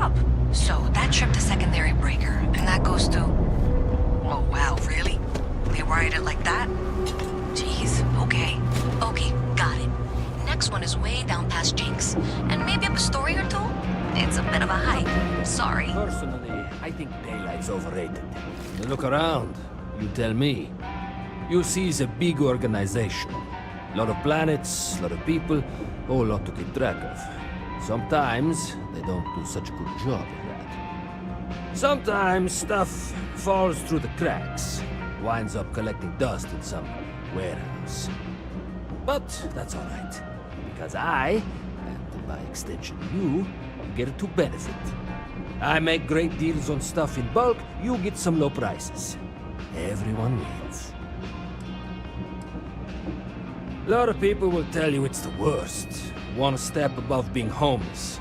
up. So that tripped a secondary breaker, and that goes to... Oh wow, really? They wired it like that? Jeez, okay. Okay, got it. Next one is way down past Jake's, and maybe up a story or two? It's a bit of a hike. Sorry. Personally, I think daylight's overrated. Look around. You tell me. You see it's a big organization. A lot of planets, a lot of people, whole lot to keep track of. Sometimes they don't do such a good job of that. Sometimes stuff falls through the cracks, winds up collecting dust in some warehouse. But that's all right, because I, and by extension you, get to benefit. I make great deals on stuff in bulk, you get some low prices. Everyone wins. A lot of people will tell you it's the worst. One step above being homeless.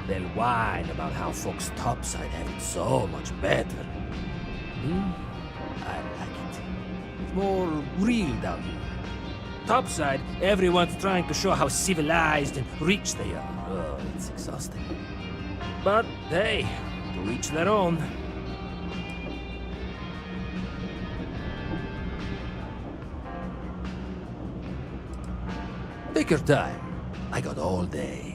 They'll whine about how folks topside have it so much better. Me? I like it. It's more real down here. Topside, everyone's trying to show how civilized and rich they are. Oh, it's exhausting. But hey, to each their own. Take your time. I got all day.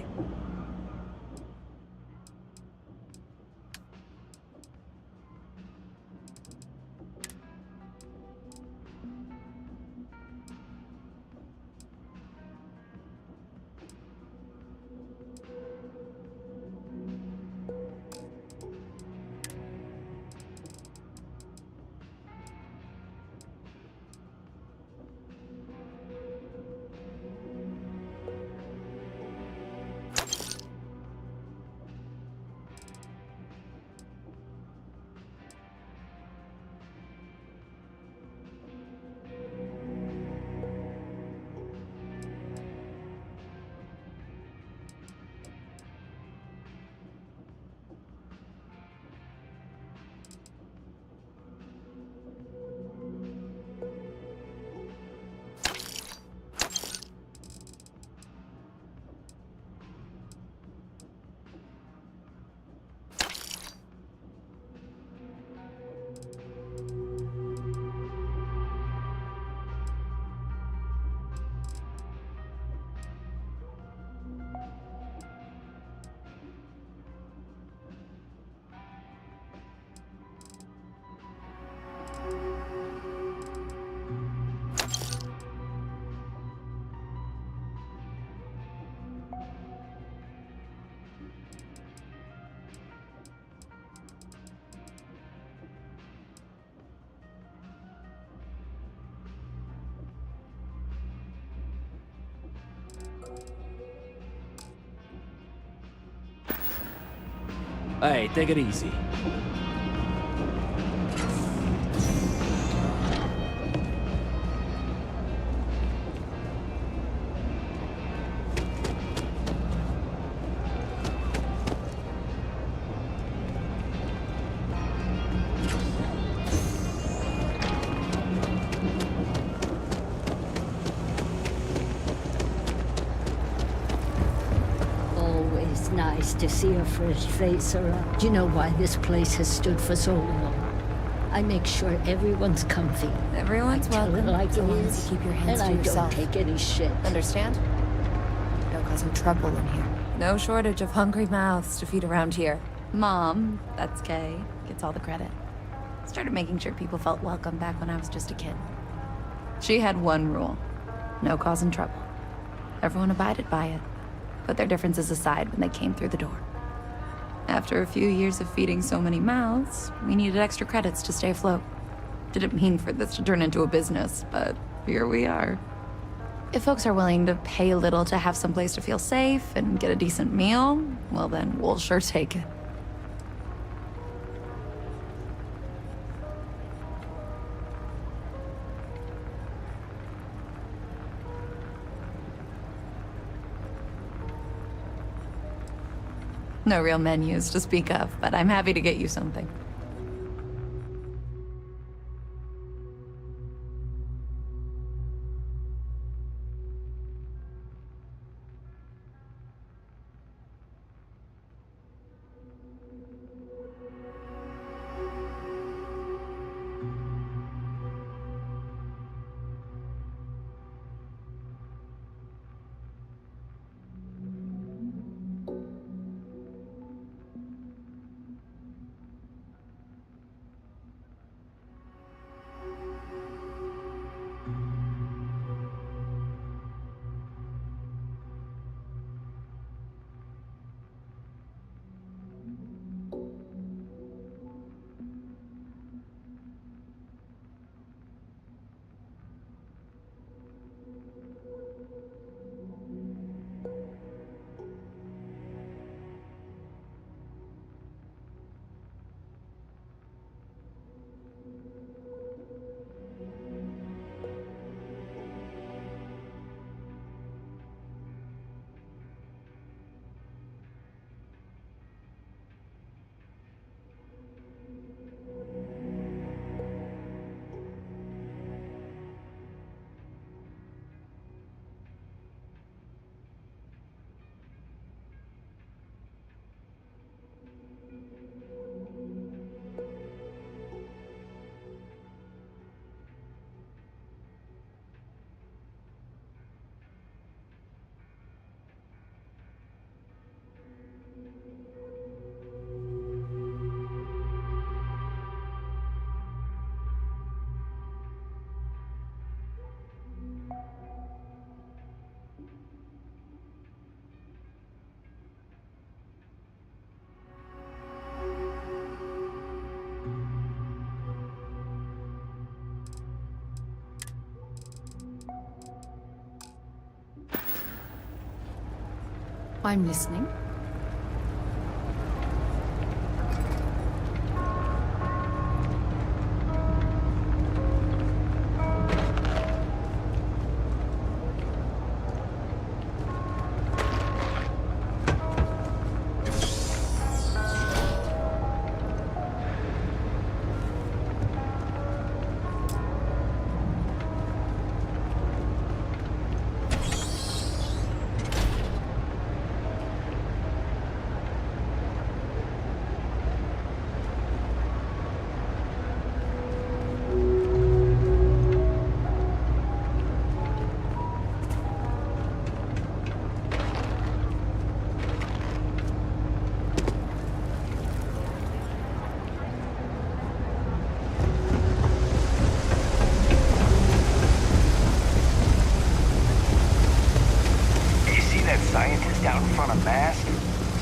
Hey, take it easy. Always nice to see a fresh face around. Do you know why this place has stood for so long? I make sure everyone's comfy. Everyone's Tell it welcome, like so it long as is, you keep your hands and to I yourself. don't take any shit. Understand? No causing trouble in here. No shortage of hungry mouths to feed around here. Mom, that's Kay, gets all the credit. Started making sure people felt welcome back when I was just a kid. She had one rule: no causing trouble. Everyone abided by it, put their differences aside when they came through the door. After a few years of feeding so many mouths, we needed extra credits to stay afloat. Didn't mean for this to turn into a business, but here we are. If folks are willing to pay a little to have someplace to feel safe and get a decent meal, well then, we'll sure take it. No real menus to speak of, but I'm happy to get you something. I'm listening. Scientist out in front of mast,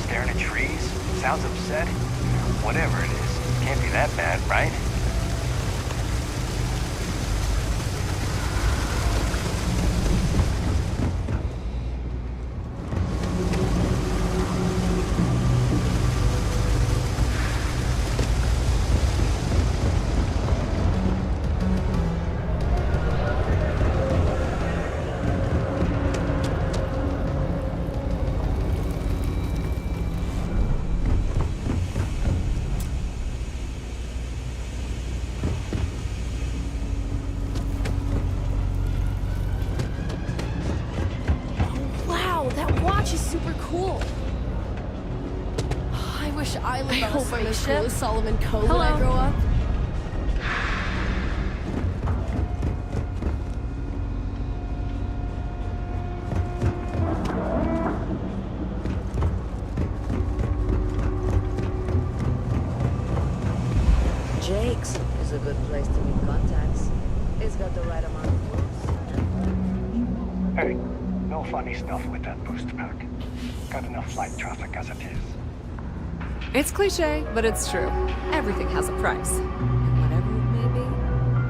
staring at trees, sounds upset. Whatever it is, can't be that bad, right? I live on a hope I'm as cool spaceship. as Solomon Cove when I Hello. grow up. Jake's is a good place to meet contacts. It's got the right amount of booze. Hey, no funny stuff with that booster pack. Got enough flight traffic as it is. It's cliche, but it's true. Everything has a price. And whatever it may be,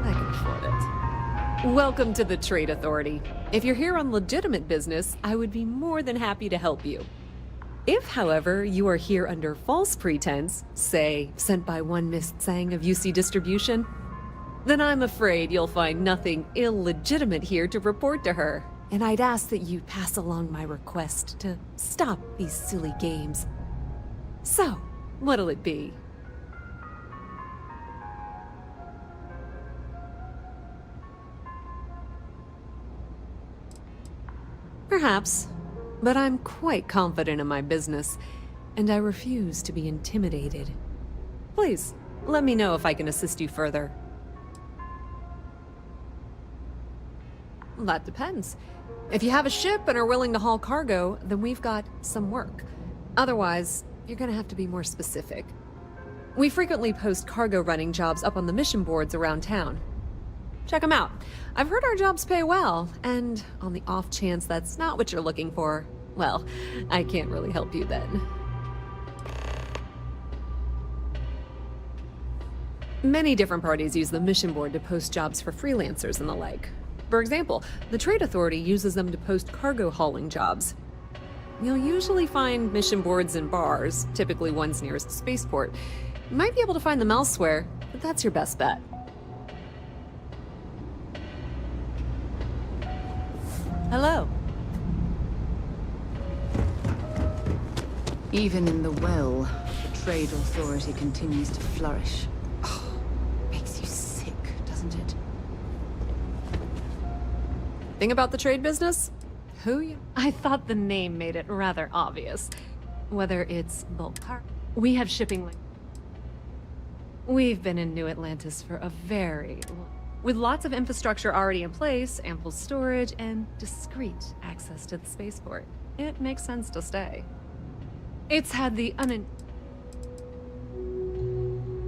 I can afford it. Welcome to the Trade Authority. If you're here on legitimate business, I would be more than happy to help you. If, however, you are here under false pretense, say, sent by one Miss Tsang of UC Distribution, then I'm afraid you'll find nothing illegitimate here to report to her. And I'd ask that you pass along my request to stop these silly games. So, what'll it be? Perhaps, but I'm quite confident in my business, and I refuse to be intimidated. Please, let me know if I can assist you further. That depends. If you have a ship and are willing to haul cargo, then we've got some work. Otherwise, you're gonna have to be more specific. We frequently post cargo running jobs up on the mission boards around town. Check them out. I've heard our jobs pay well, and on the off chance that's not what you're looking for, well, I can't really help you then. Many different parties use the mission board to post jobs for freelancers and the like. For example, the Trade Authority uses them to post cargo hauling jobs. You'll usually find mission boards in bars, typically ones nearest the spaceport. You might be able to find them elsewhere, but that's your best bet. Hello. Even in the well, the Trade Authority continues to flourish. Makes you sick, doesn't it? Thing about the trade business? I thought the name made it rather obvious. Whether it's bulk car, we have shipping like. We've been in New Atlantis for a very long. With lots of infrastructure already in place, ample storage, and discreet access to the spaceport, it makes sense to stay. It's had the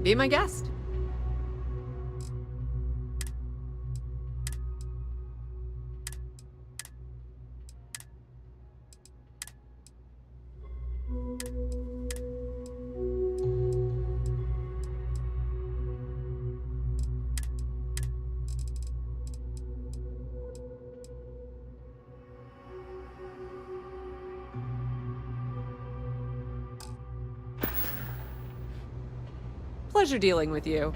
Be my guest. Pleasure dealing with you.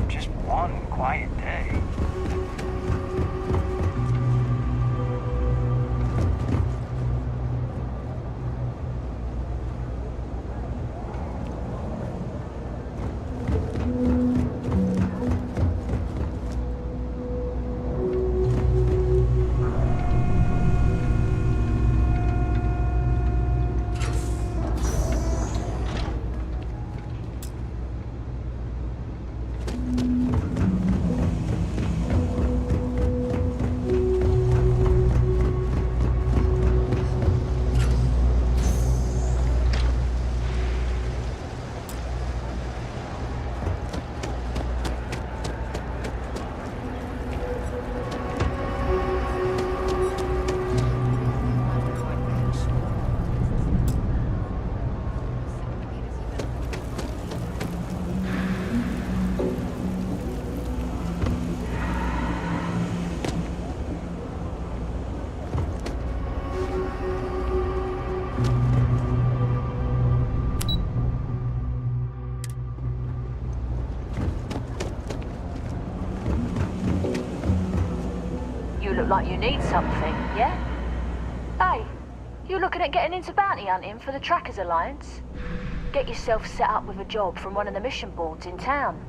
Just one quiet day. Look like you need something, yeah? Hey, you looking at getting into bounty hunting for the Trackers Alliance? Get yourself set up with a job from one of the mission boards in town.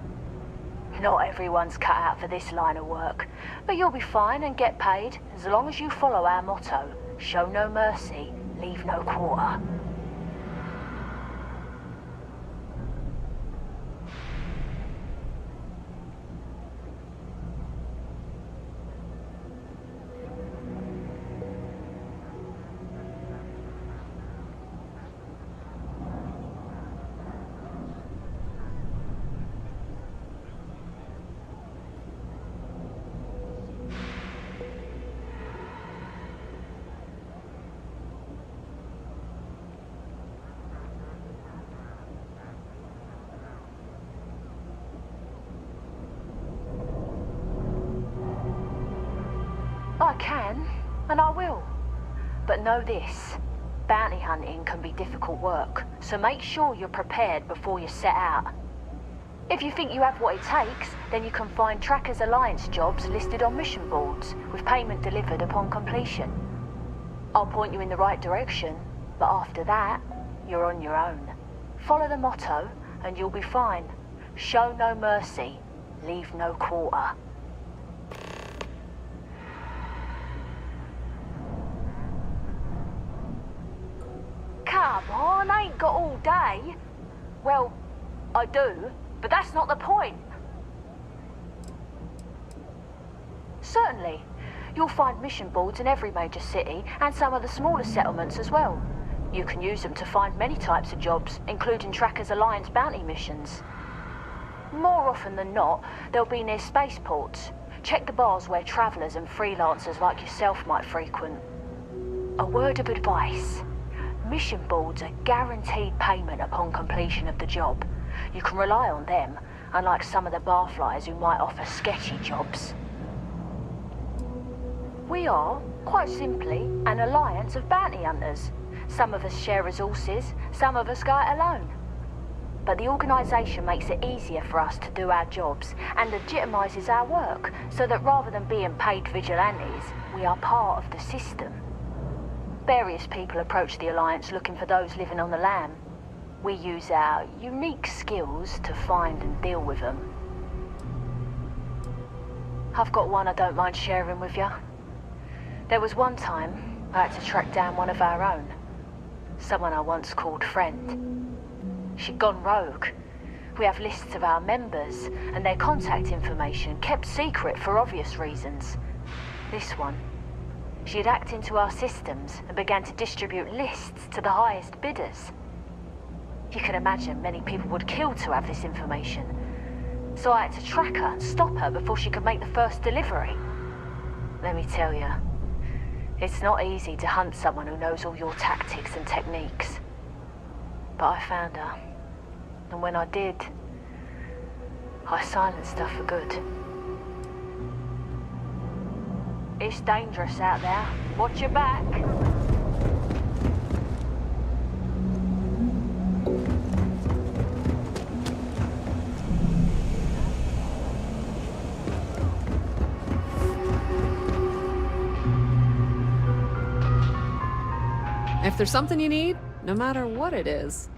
Not everyone's cut out for this line of work, but you'll be fine and get paid as long as you follow our motto, show no mercy, leave no quarter. I can, and I will. But know this, bounty hunting can be difficult work, so make sure you're prepared before you set out. If you think you have what it takes, then you can find Trackers Alliance jobs listed on mission boards, with payment delivered upon completion. I'll point you in the right direction, but after that, you're on your own. Follow the motto, and you'll be fine. Show no mercy, leave no quarter. Come on, I ain't got all day. Well, I do, but that's not the point. Certainly. You'll find mission boards in every major city and some of the smaller settlements as well. You can use them to find many types of jobs, including Trackers Alliance bounty missions. More often than not, they'll be near spaceports. Check the bars where travellers and freelancers like yourself might frequent. A word of advice. Mission boards are guaranteed payment upon completion of the job. You can rely on them, unlike some of the barflies who might offer sketchy jobs. We are, quite simply, an alliance of bounty hunters. Some of us share resources, some of us go it alone. But the organisation makes it easier for us to do our jobs and legitimises our work, so that rather than being paid vigilantes, we are part of the system. Various people approach the Alliance looking for those living on the lam. We use our unique skills to find and deal with them. I've got one I don't mind sharing with you. There was one time I had to track down one of our own. Someone I once called friend. She'd gone rogue. We have lists of our members and their contact information kept secret for obvious reasons. This one, she'd hacked into our systems and began to distribute lists to the highest bidders. You can imagine many people would kill to have this information. So I had to track her and stop her before she could make the first delivery. Let me tell you, it's not easy to hunt someone who knows all your tactics and techniques. But I found her. And when I did, I silenced her for good. It's dangerous out there. Watch your back. If there's something you need, no matter what it is.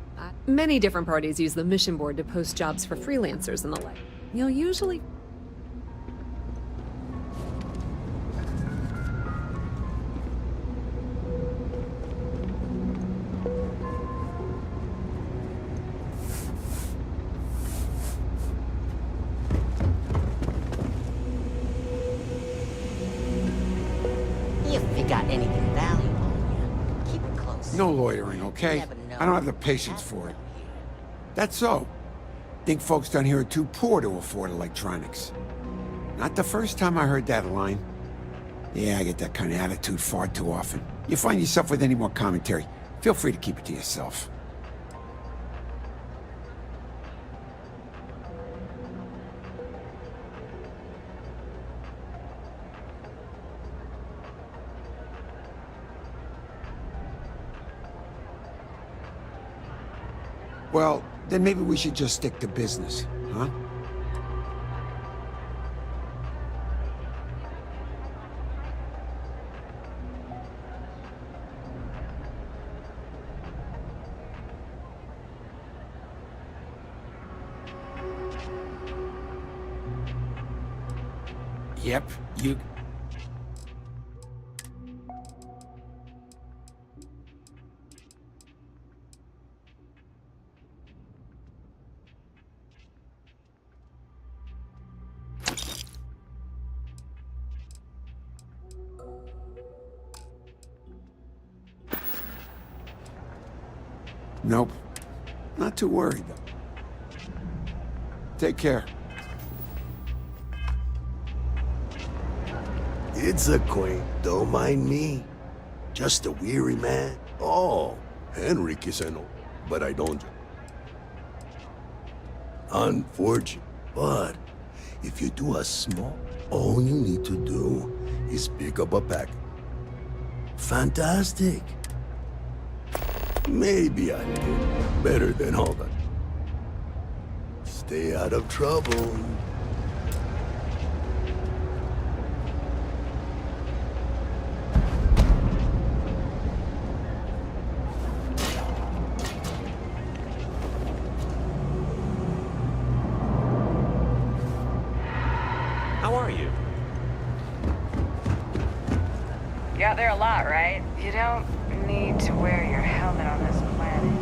Many different parties use the mission board to post jobs for freelancers and the like. You'll usually... If you got anything valuable, keep it close. No loitering, okay? I don't have the patience for it. That's so. Think folks down here are too poor to afford electronics. Not the first time I heard that line. Yeah, I get that kind of attitude far too often. You find yourself with any more commentary, feel free to keep it to yourself. Well, then maybe we should just stick to business, huh? Yep, you... Nope. Not too worried, though. Take care. It's a quaint, don't mind me. Just a weary man. Oh, Henry Kiseno, but I don't. Unfortunate, but if you do a small, all you need to do is pick up a pack. Fantastic. Maybe I did better than all that. Stay out of trouble. How are you? You're out there a lot, right? You don't need to wear your helmet on this planet.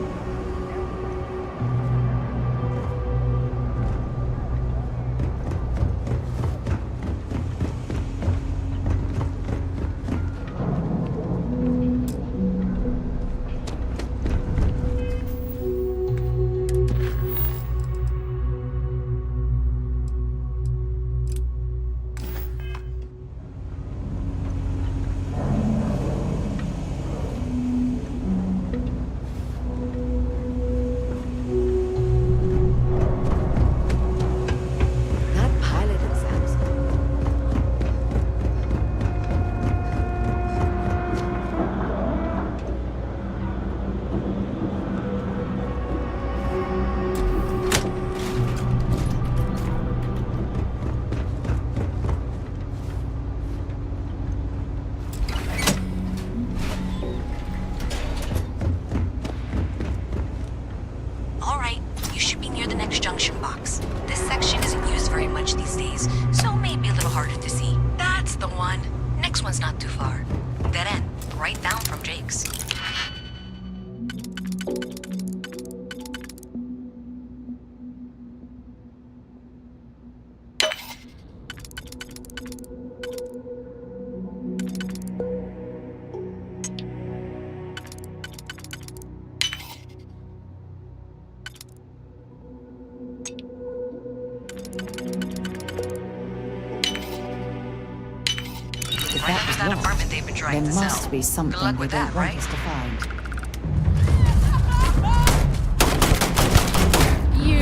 next junction box. This section isn't used very much these days, so maybe a little harder to see. That's the one. Next one's not too far. Dead end, right down from Jake's. That apartment they've been trying to sell. There must be something Good luck they with don't that, want right? us to find. You.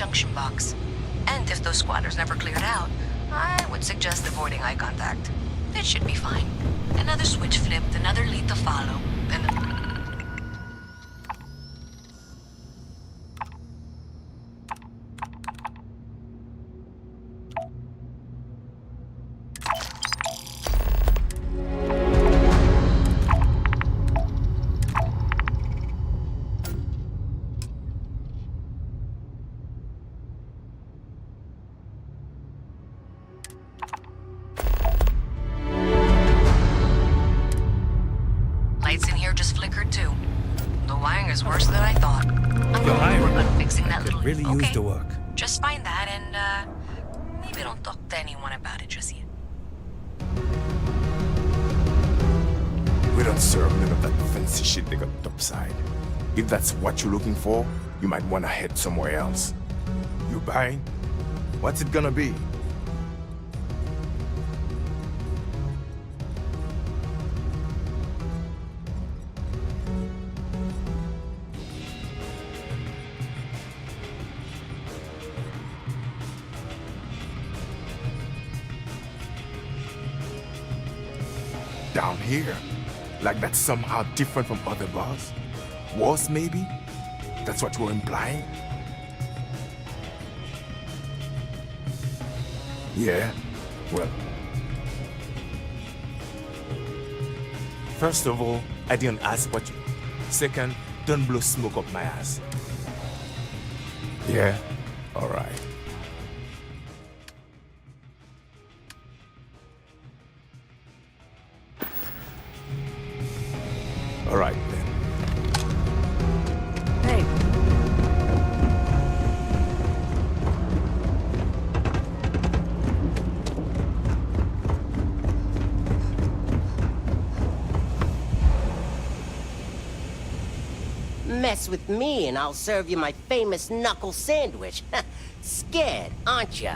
junction box. And if those squatters never cleared out, I would suggest avoiding eye contact. It should be fine. Another switch flipped, another lead to follow, and... Lights in here just flickered too. The wiring is worse than I thought. I'm going to work on fixing that little... Really okay. used the work. Just find that and, maybe don't talk to anyone about it just yet. We don't serve none of that fancy shit they got topside. If that's what you're looking for, you might want to head somewhere else. You buying? What's it gonna be? Down here? Like that's somehow different from other bars? Worse, maybe? That's what you're implying? Yeah, well, First of all, I didn't ask what you... Second, don't blow smoke up my ass. Yeah? Alright. Alright then. Hey. Mess with me and I'll serve you my famous knuckle sandwich. Scared, aren't ya?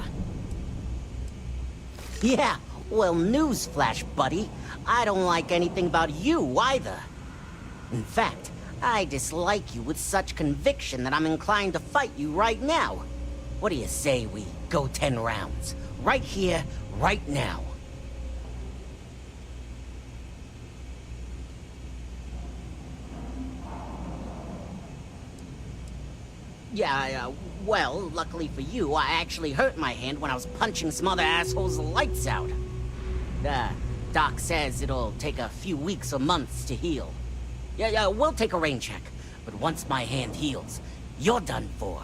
Yeah, well, newsflash, buddy. I don't like anything about you either. In fact, I dislike you with such conviction that I'm inclined to fight you right now. What do you say we go 10 rounds? Right here, right now. Yeah, well, luckily for you, I actually hurt my hand when I was punching some other asshole's lights out. Doc says it'll take a few weeks or months to heal. Yeah, we'll take a rain check. But once my hand heals, you're done for.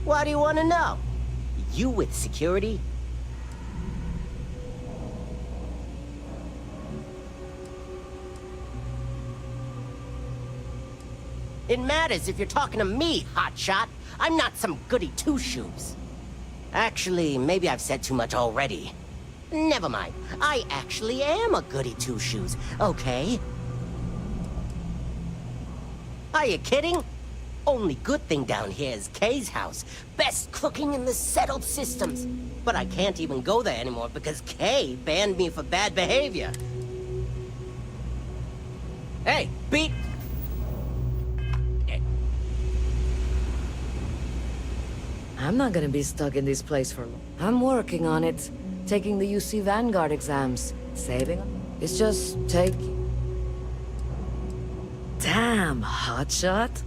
What do you want to know? You with security? It matters if you're talking to me, hotshot. I'm not some goody two-shoes. Actually, maybe I've said too much already. Never mind. I actually am a goody two-shoes, okay? Are you kidding? Only good thing down here is Kay's house. Best cooking in the settled systems. But I can't even go there anymore because Kay banned me for bad behavior. Hey, beat... I'm not gonna be stuck in this place for long. I'm working on it. Taking the UC Vanguard exams. Saving them. It's just take... Damn, hotshot.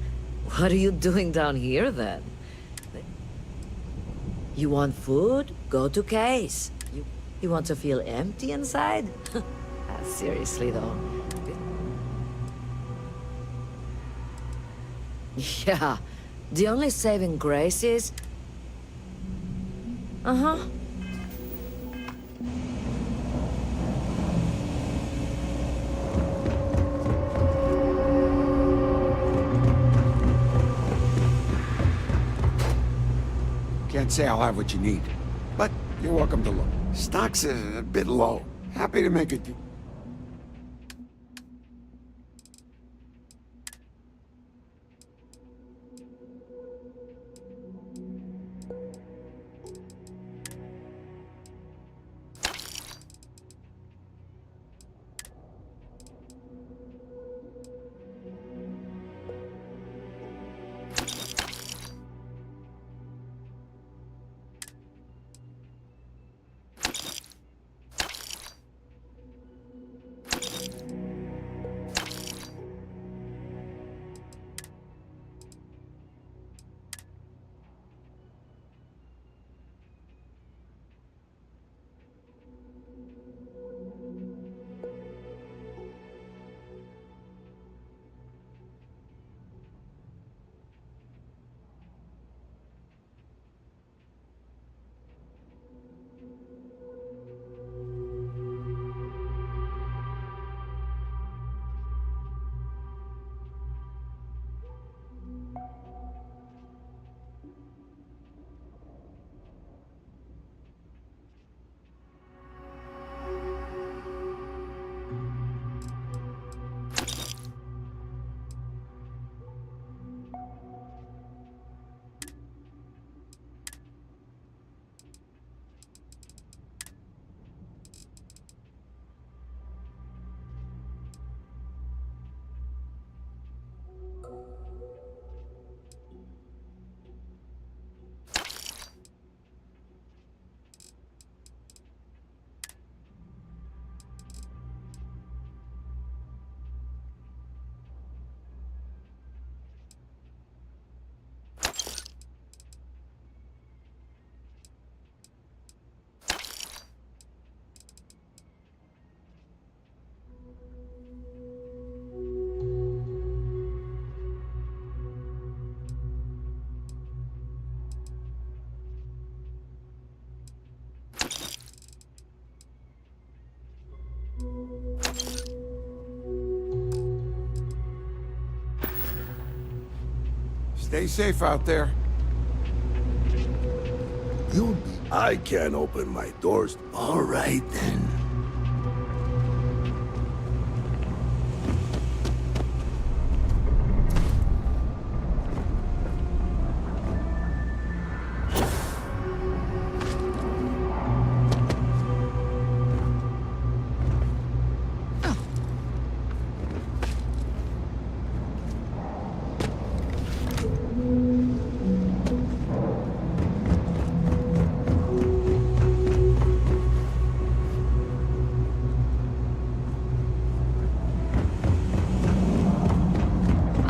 What are you doing down here, then? You want food? Go to Kay's. You want to feel empty inside? Seriously, though. Yeah, the only saving grace is... Uh-huh. Can't say I'll have what you need, but you're welcome to look. Stock's a bit low. Happy to make it. Stay safe out there. I can't open my doors. All right, then.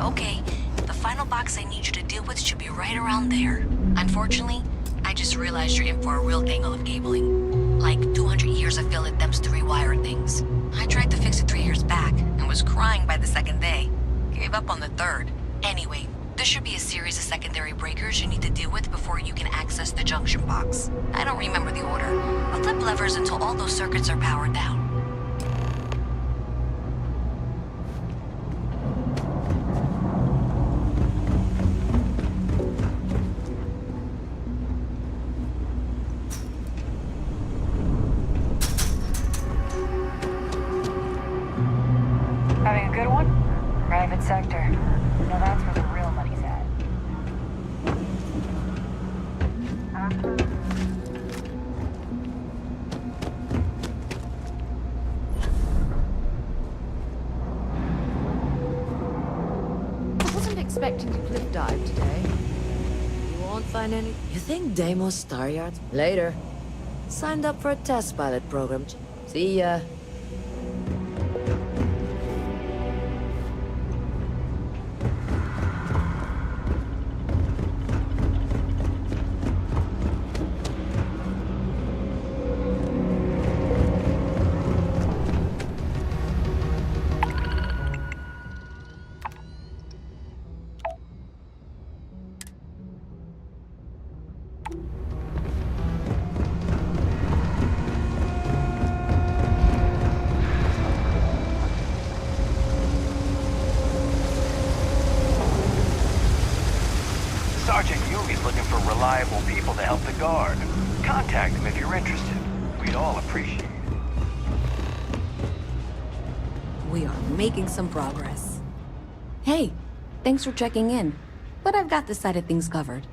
Okay, the final box I need you to deal with should be right around there. Unfortunately, I just realized you're in for a real tangle of cabling. Like 200 years of field attempts to rewire things. I tried to fix it 3 years back and was crying by the second day. Gave up on the third. Anyway, there should be a series of secondary breakers you need to deal with before you can access the junction box. I don't remember the order, but flip levers until all those circuits are powered down. Having a good one? Private sector. Now that's where the real money's at. I wasn't expecting to cliff dive today. You won't find any... You think Deimos Star Yards? Later. Signed up for a test pilot program. See ya. Sergeant Yumi's looking for reliable people to help the guard. Contact him if you're interested. We'd all appreciate it. We are making some progress. Hey, thanks for checking in. But I've got this side of things covered.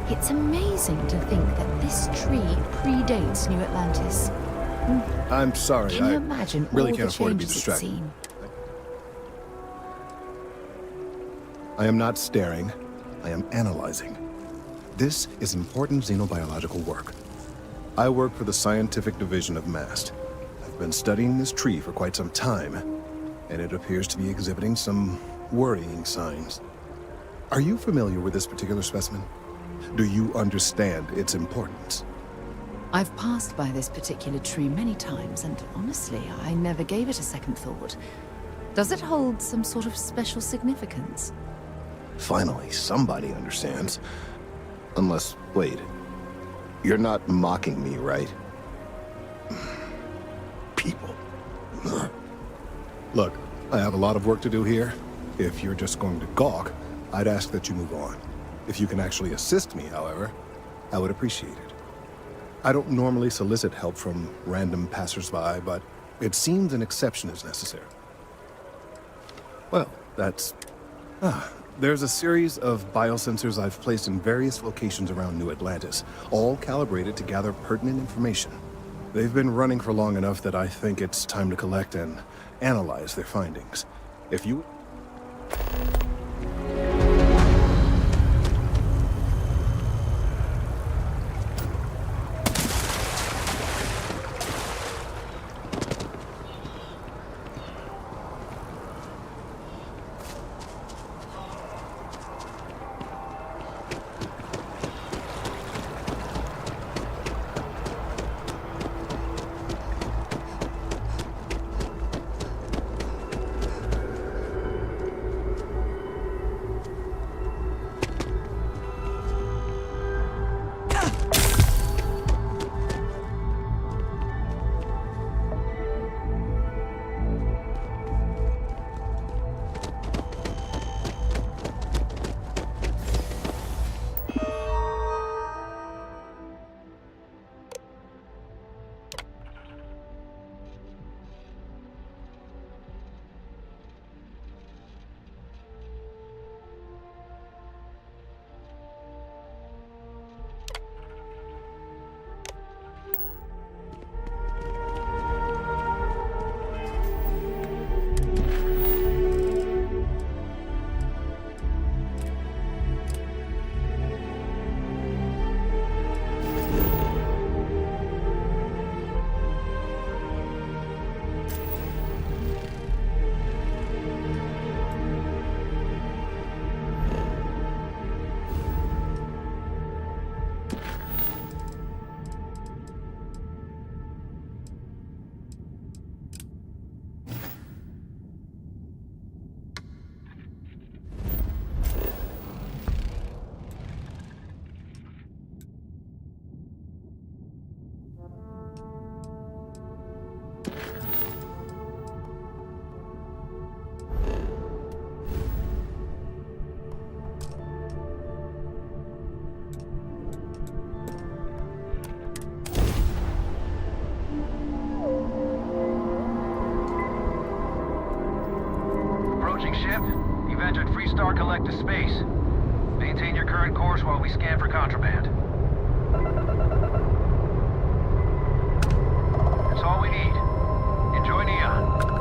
It's amazing to think that this tree predates New Atlantis. I'm sorry, Can I you imagine really all can't the afford to be changes it's distracted. seen? I am not staring, I am analyzing. This is important xenobiological work. I work for the scientific division of MAST. I've been studying this tree for quite some time, and it appears to be exhibiting some worrying signs. Are you familiar with this particular specimen? Do you understand its importance? I've passed by this particular tree many times, and honestly, I never gave it a second thought. Does it hold some sort of special significance? Finally, somebody understands. Unless, wait, you're not mocking me, right? People. Look, I have a lot of work to do here. If you're just going to gawk, I'd ask that you move on. If you can actually assist me, however, I would appreciate it. I don't normally solicit help from random passersby, but it seems an exception is necessary. Well, that's There's a series of biosensors I've placed in various locations around New Atlantis, all calibrated to gather pertinent information. They've been running for long enough that I think it's time to collect and analyze their findings. If you... Ship, you've entered Freestar Collective space. Maintain your current course while we scan for contraband. That's all we need. Enjoy Neon.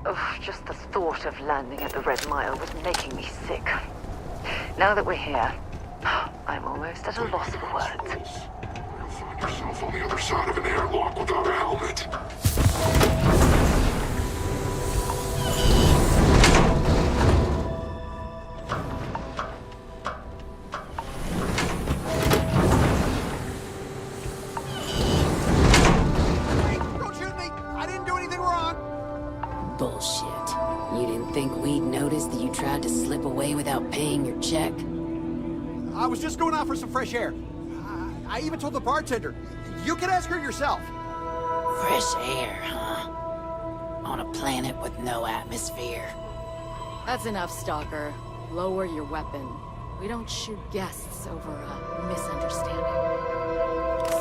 Ugh, just the thought of landing at the Red Mile was making me sick. Now that we're here, I'm almost at a loss for words. You'll find yourself on the other side of an airlock without a helmet. Don't shoot me! I didn't do anything wrong! Bullshit. You didn't think we'd notice that you tried to slip away without paying your check? I was just going out for some fresh air. I even told the bartender. You can ask her yourself. Fresh air, huh? On a planet with no atmosphere. That's enough, Stalker. Lower your weapon. We don't shoot guests over a misunderstanding.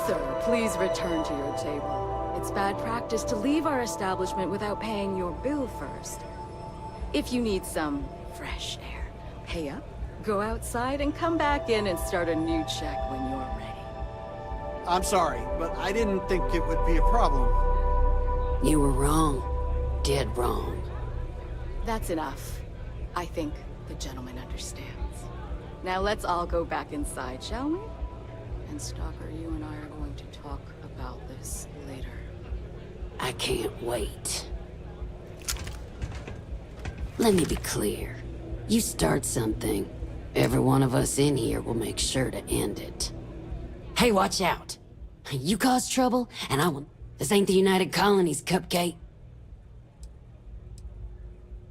Sir, please return to your table. It's bad practice to leave our establishment without paying your bill first. If you need some fresh air, pay up, go outside, and come back in and start a new check when you're ready. I'm sorry, but I didn't think it would be a problem. You were wrong. Dead wrong. That's enough. I think the gentleman understands. Now let's all go back inside, shall we? And Stalker, you and I are going to talk about this later. I can't wait. Let me be clear. You start something, every one of us in here will make sure to end it. Hey, watch out! You cause trouble, and I will... This ain't the United Colonies, Cupcake.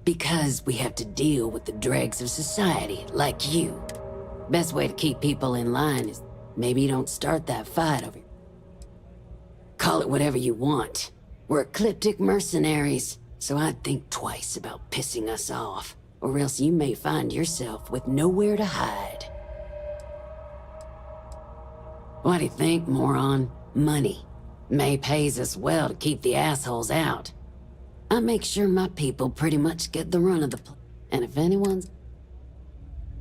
Because we have to deal with the dregs of society, like you. Best way to keep people in line is maybe you don't start that fight over... Call it whatever you want. We're ecliptic mercenaries, so I'd think twice about pissing us off, or else you may find yourself with nowhere to hide. What do you think, moron? Money. May pays us well to keep the assholes out. I make sure my people pretty much get the run of the place. And if anyone's...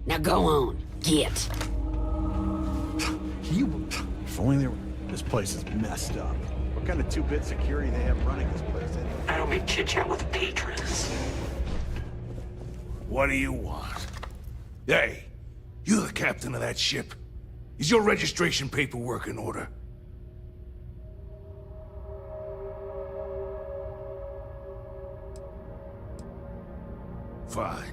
Now go on, get. If only there were... This place is messed up. What kind of two-bit security they have running this place anyway? I don't make chit-chat with patrons. What do you want? Hey, you the captain of that ship? Is your registration paperwork in order? Fine.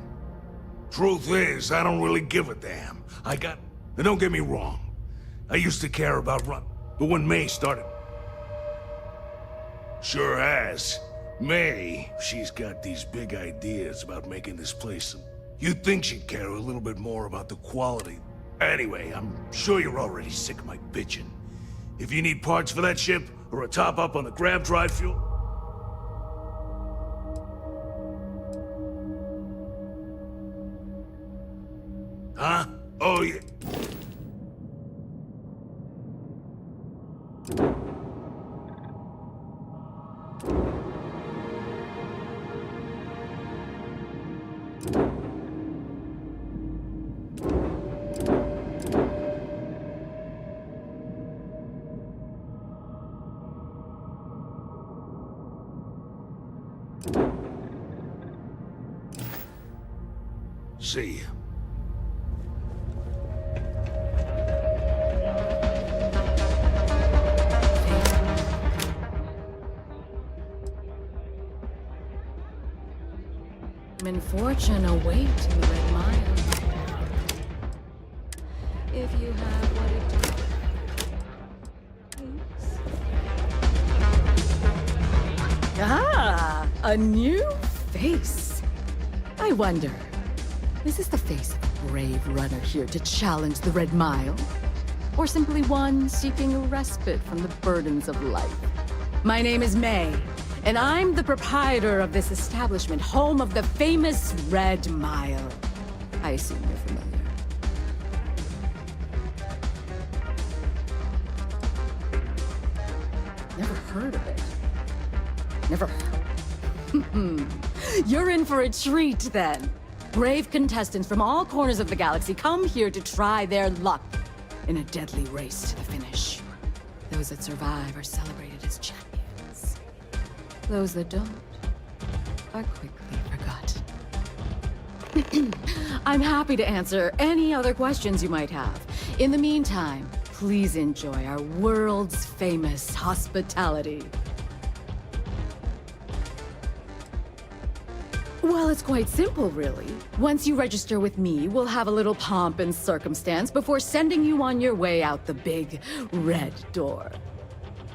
Truth is, I don't really give a damn. Now don't get me wrong. I used to care about run, but when May started... Sure has. May, she's got these big ideas about making this place... You'd think she'd care a little bit more about the quality. Anyway, I'm sure you're already sick of my bitching. If you need parts for that ship, or a top-up on the grab drive fuel... Huh? Oh, yeah. See ya. Fortune await in the Red Mile. If you have what it takes. Ah, a new face. I wonder, is this the face of a brave runner here to challenge the Red Mile? Or simply one seeking a respite from the burdens of life? My name is May. And I'm the proprietor of this establishment, home of the famous Red Mile. I assume you're familiar. Never heard of it. Never... You're in for a treat, then. Brave contestants from all corners of the galaxy come here to try their luck in a deadly race to the finish. Those that survive are celebrated as champions. Those that don't I quickly forgot. I'm happy to answer any other questions you might have. In the meantime, please enjoy our world's famous hospitality. Well, it's quite simple, really. Once you register with me, we'll have a little pomp and circumstance before sending you on your way out the big red door.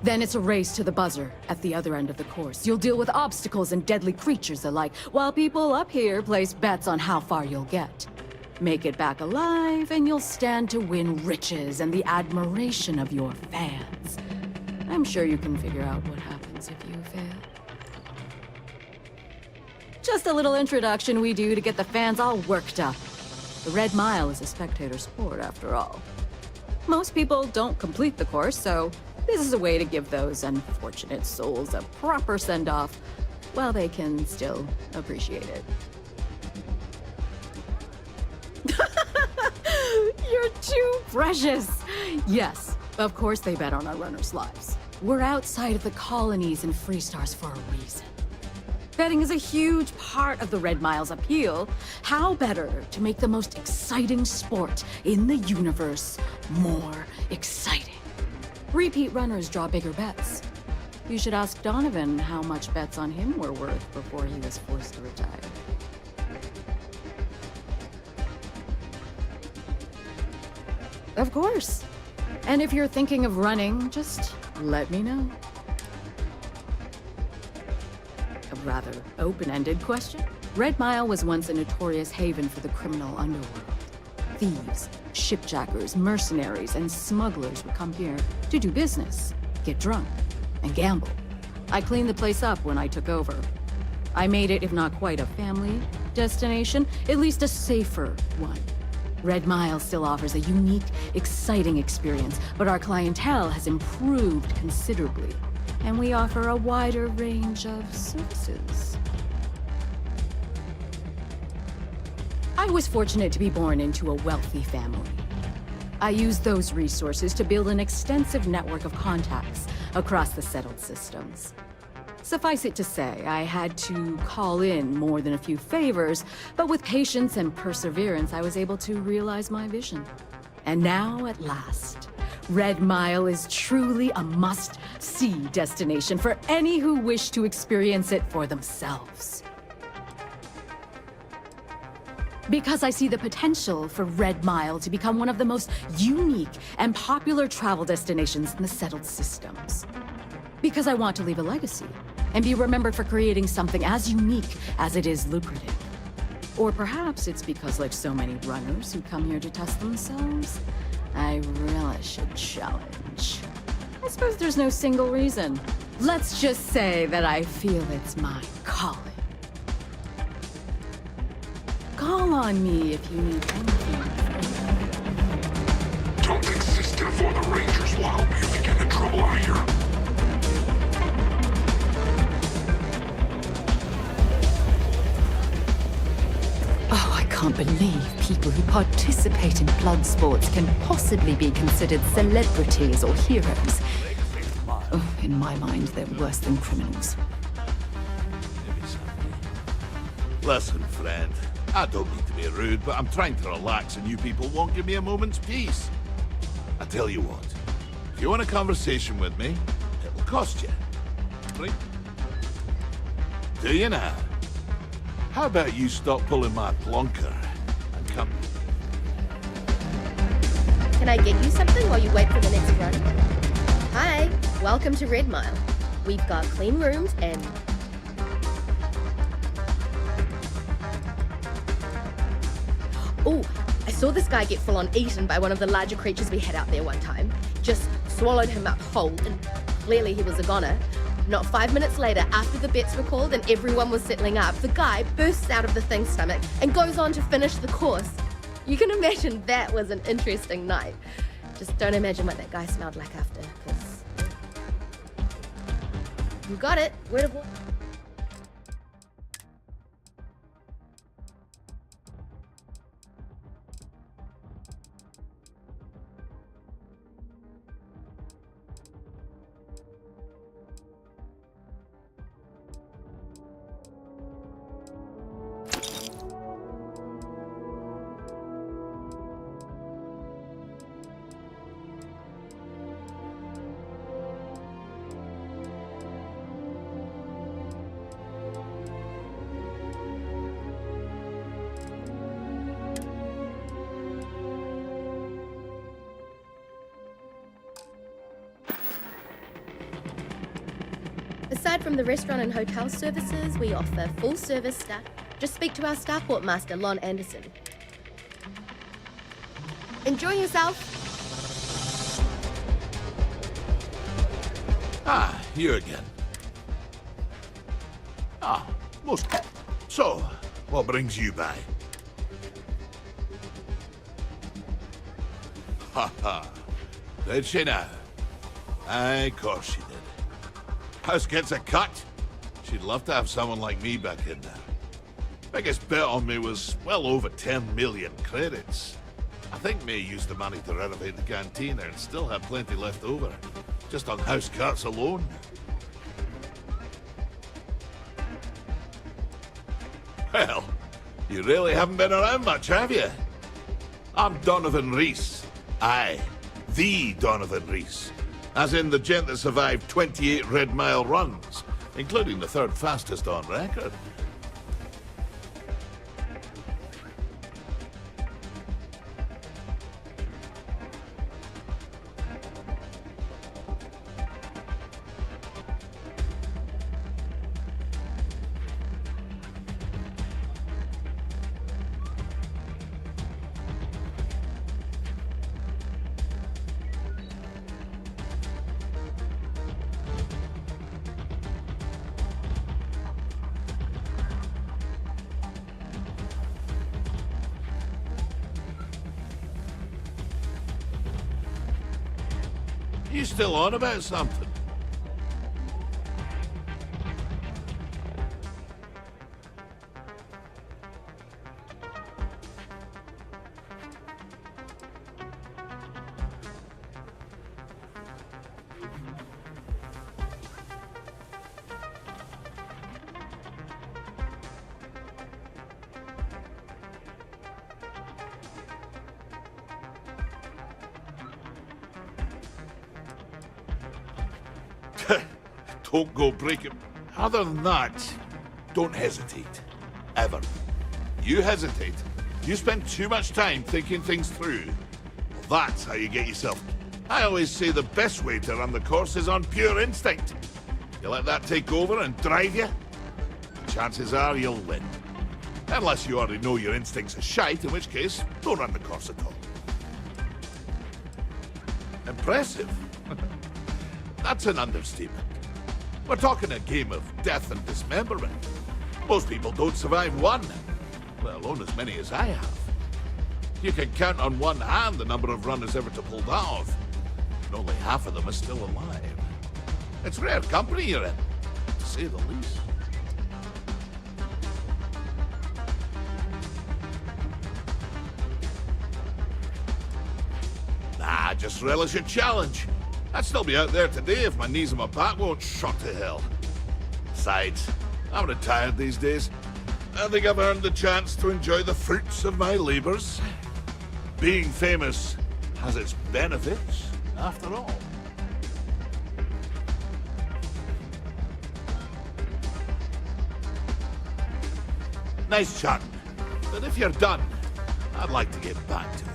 Then it's a race to the buzzer at the other end of the course. You'll deal with obstacles and deadly creatures alike, while people up here place bets on how far you'll get. Make it back alive, and you'll stand to win riches and the admiration of your fans. I'm sure you can figure out what happens if you fail. Just a little introduction we do to get the fans all worked up. The Red Mile is a spectator sport, after all. Most people don't complete the course, so this is a way to give those unfortunate souls a proper send-off while they can still appreciate it. You're too precious! Yes, of course they bet on our runners' lives. We're outside of the colonies and Freestars for a reason. Betting is a huge part of the Red Mile's appeal. How better to make the most exciting sport in the universe more exciting? Repeat runners draw bigger bets. You should ask Donovan how much bets on him were worth before he was forced to retire. Of course. And if you're thinking of running, just let me know. A rather open-ended question. Red Mile was once a notorious haven for the criminal underworld. Thieves, shipjackers, mercenaries, and smugglers would come here to do business, get drunk, and gamble. I cleaned the place up when I took over. I made it, if not quite a family destination, at least a safer one. Red Mile still offers a unique, exciting experience, but our clientele has improved considerably, and we offer a wider range of services. I was fortunate to be born into a wealthy family. I used those resources to build an extensive network of contacts across the settled systems. Suffice it to say, I had to call in more than a few favors, but with patience and perseverance, I was able to realize my vision. And now, at last, Red Mile is truly a must-see destination for any who wish to experience it for themselves. Because I see the potential for Red Mile to become one of the most unique and popular travel destinations in the settled systems. Because I want to leave a legacy and be remembered for creating something as unique as it is lucrative. Or perhaps it's because, like so many runners who come here to test themselves, I relish a challenge. I suppose there's no single reason. Let's just say that I feel it's my calling. Call on me if you need anything. Don't exist for the Rangers will help you to get in trouble out here. Oh, I can't believe people who participate in blood sports can possibly be considered celebrities or heroes. Oh, in my mind, they're worse than criminals. Listen, friend. I don't mean to be rude, but I'm trying to relax and you people won't give me a moment's peace. I tell you what, if you want a conversation with me, it'll cost you. Right? Do you now? How about you stop pulling my plonker and come... Can I get you something while you wait for the next run? Hi, welcome to Red Mile. We've got clean rooms and... Oh, I saw this guy get full-on eaten by one of the larger creatures we had out there one time. Just swallowed him up whole, and clearly he was a goner. Not 5 minutes later, after the bets were called and everyone was settling up, the guy bursts out of the thing's stomach and goes on to finish the course. You can imagine that was an interesting night. Just don't imagine what that guy smelled like after, because... You got it. Word of... Aside from the restaurant and hotel services, we offer full-service staff. Just speak to our starport master, Lon Anderson. Enjoy yourself. Ah, you again. Ah, most. So, what brings you by? Ha ha. Did she now? Aye, of course she did. House gets a cut. She'd love to have someone like me back in there. Biggest bet on me was well over 10 million credits. I think May used the money to renovate the cantina and still had plenty left over. Just on house cuts alone. Well, you really haven't been around much, have you? I'm Donovan Reese. Aye, the Donovan Reese. As in the gent that survived 28 Red Mile runs, including the third fastest on record. You still on about something? Don't go breaking. Other than that, don't hesitate. Ever. You hesitate. You spend too much time thinking things through. Well, that's how you get yourself. I always say the best way to run the course is on pure instinct. You let that take over and drive you, chances are you'll win. Unless you already know your instincts are shite, in which case, don't run the course at all. Impressive? That's an understatement. We're talking a game of death and dismemberment. Most people don't survive one, let alone as many as I have. You can count on one hand the number of runners ever to pull that off, and only half of them are still alive. It's rare company you're in, to say the least. Nah, just relish your challenge. I'd still be out there today if my knees and my back won't shot to hell. Besides, I'm retired these days. I think I've earned the chance to enjoy the fruits of my labors. Being famous has its benefits, after all. Nice chatting, but if you're done, I'd like to get back to it.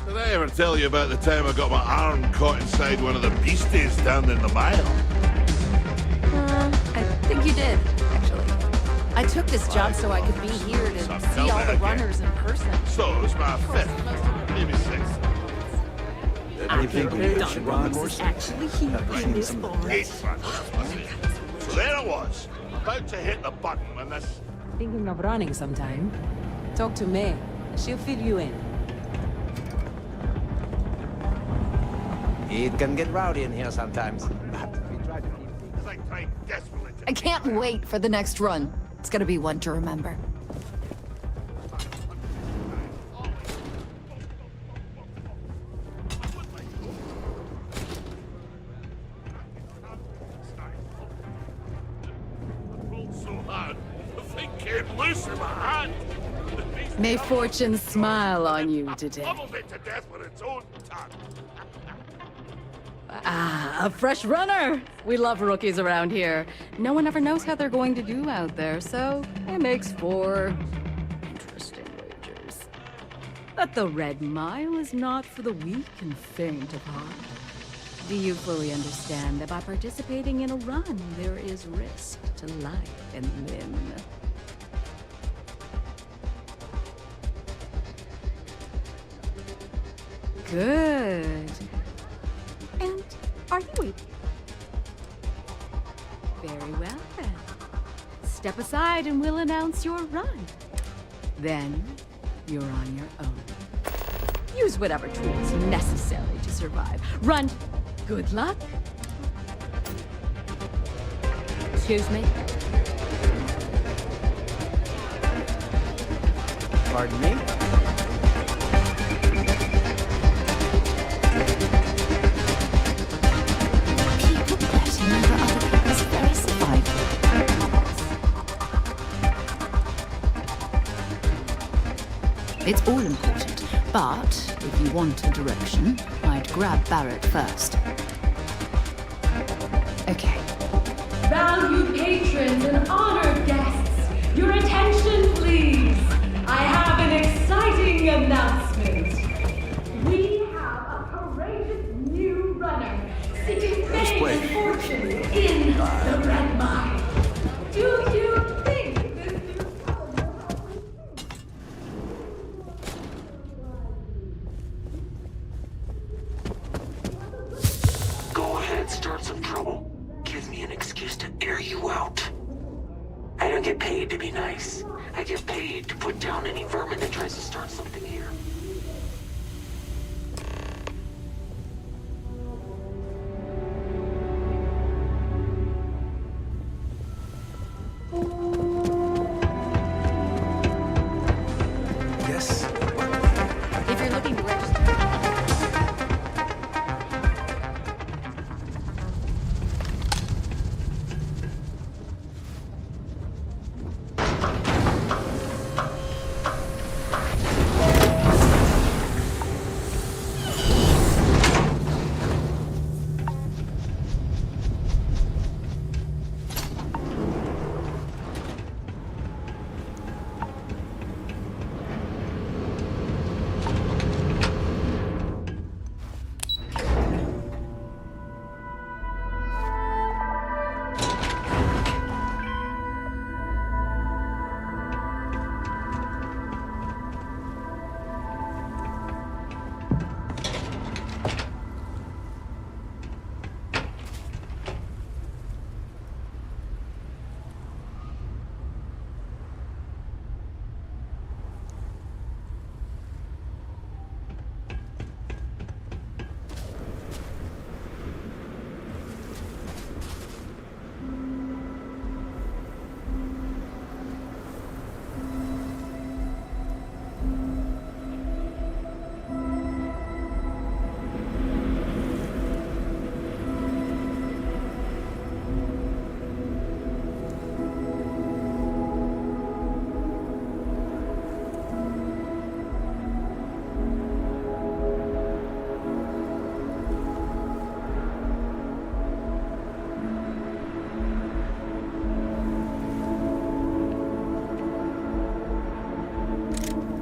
Did I ever tell you about the time I got my arm caught inside one of the beasties down in the mile? I think you did, actually. I took this job so I could be here to see all the runners in person. So it was my fifth, maybe sixth. I think we should run the course. Actually here in this forest. Eighth run, so there I was, about to hit the button when this... Thinking of running sometime? Talk to May. She'll fill you in. It can get rowdy in here sometimes. I can't wait for the next run. It's gonna be one to remember. May fortune smile on you today. Ah, a fresh runner! We love rookies around here. No one ever knows how they're going to do out there, so it makes for interesting wagers. But the Red Mile is not for the weak and faint of heart. Do you fully understand that by participating in a run, there is risk to life and limb? Good. And are you waiting? Very well then. Step aside and we'll announce your run. Then, you're on your own. Use whatever tools necessary to survive. Run. Good luck. Excuse me? Pardon me? People betting over other people's very survival. It's all important, but if you want a direction, I'd grab Barrett first. Okay. Valued patrons and honored guests, your attention please. I have an exciting announcement. We have a courageous new runner seeking fame and fortune in the Red Mine. Do you think this new talent will help us? Go ahead, start some trouble. Give me an excuse to air you out. I don't get paid to be nice. I get paid to put down any vermin that tries to start something here. Yes. If you're looking to register.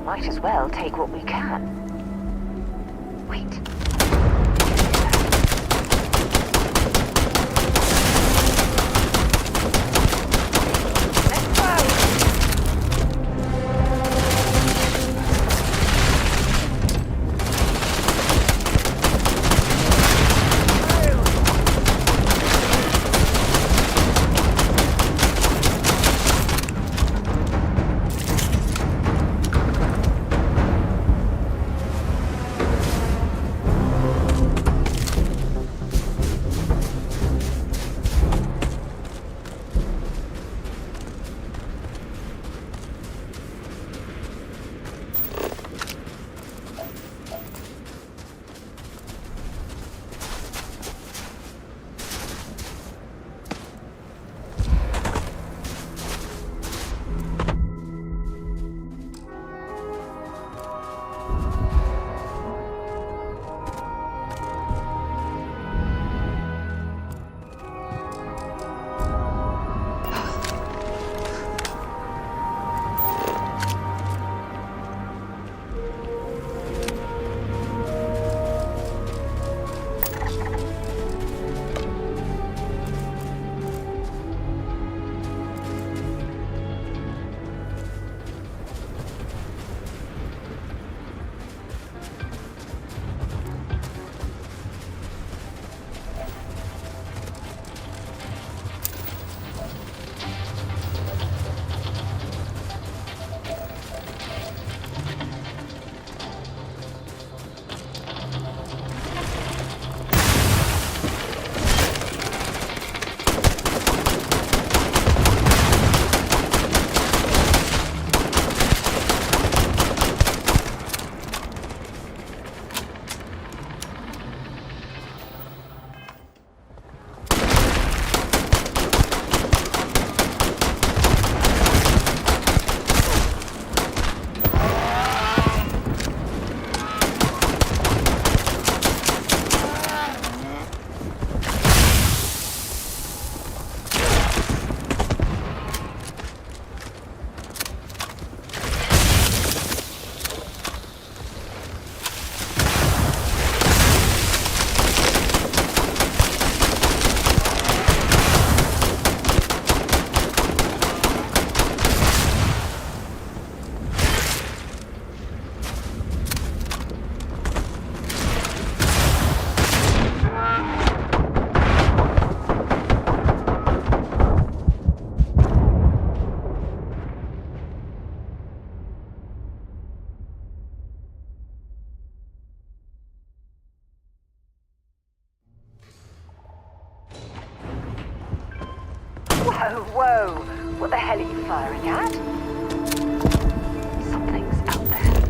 Might as well take what we can. Wait. Whoa, what the hell are you firing at? Something's out there.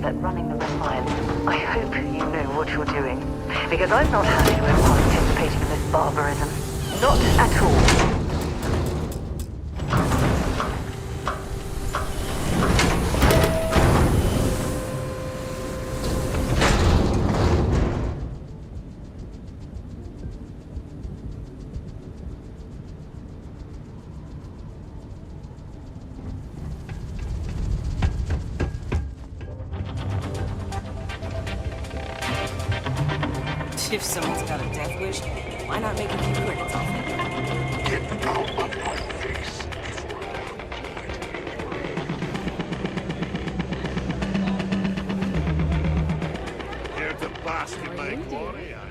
At running the red mile. I hope you knew what you're doing, because I'm not happy with participating in this barbarism. Not at all. If someone's got a death wish, why not make a few credits off it? Get out of my face before I Here to bask in my glory, aye.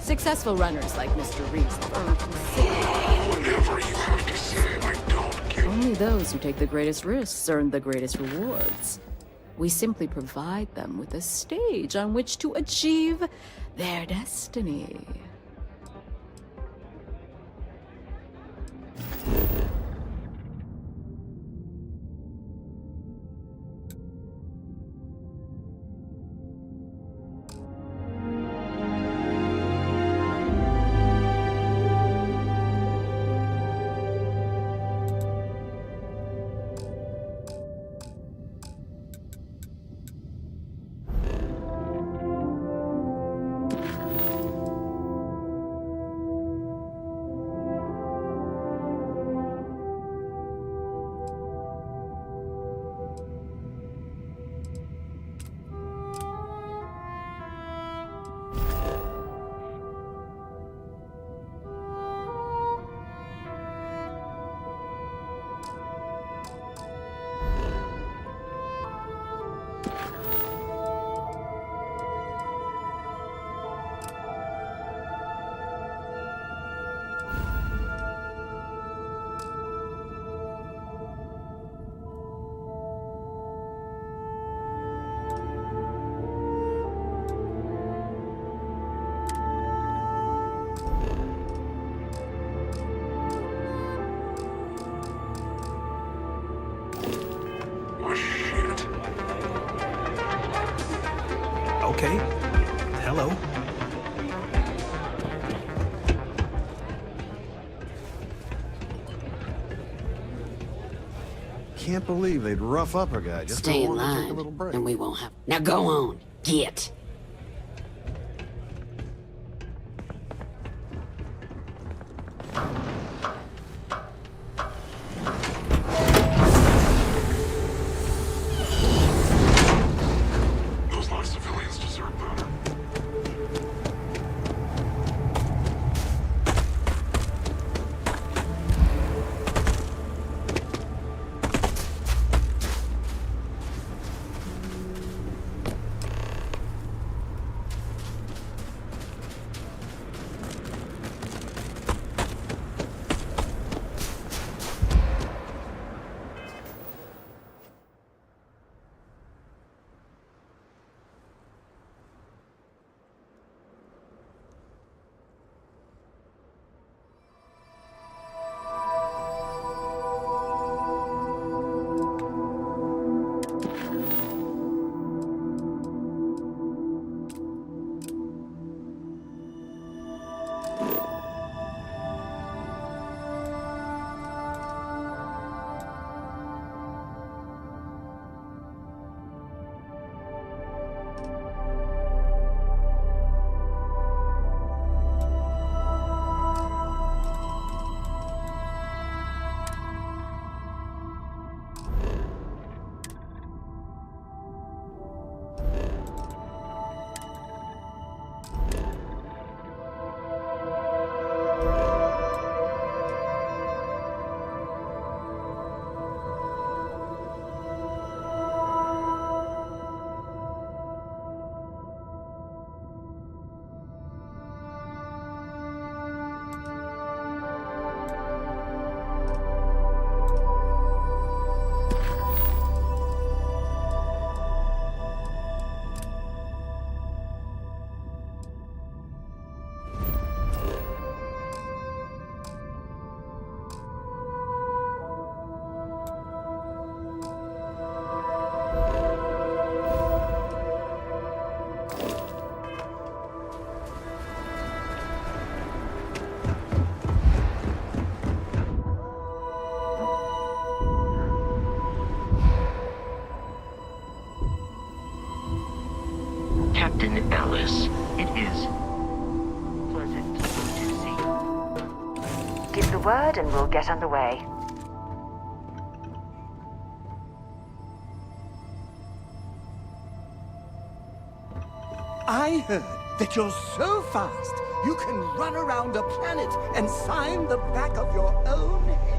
Successful runners like Mr. Reese earn Whatever you have to say, I don't care. Only those who take the greatest risks earn the greatest rewards. We simply provide them with a stage on which to achieve their destiny. Okay. Hello. Can't believe they'd rough up a guy just Stay to in want to take a line, little break. and we won't have... Now go on. Get. Those last civilians deserve better. Captain Ellis, it is pleasant to see you. Give the word and we'll get underway. I heard that you're so fast, you can run around a planet and sign the back of your own head.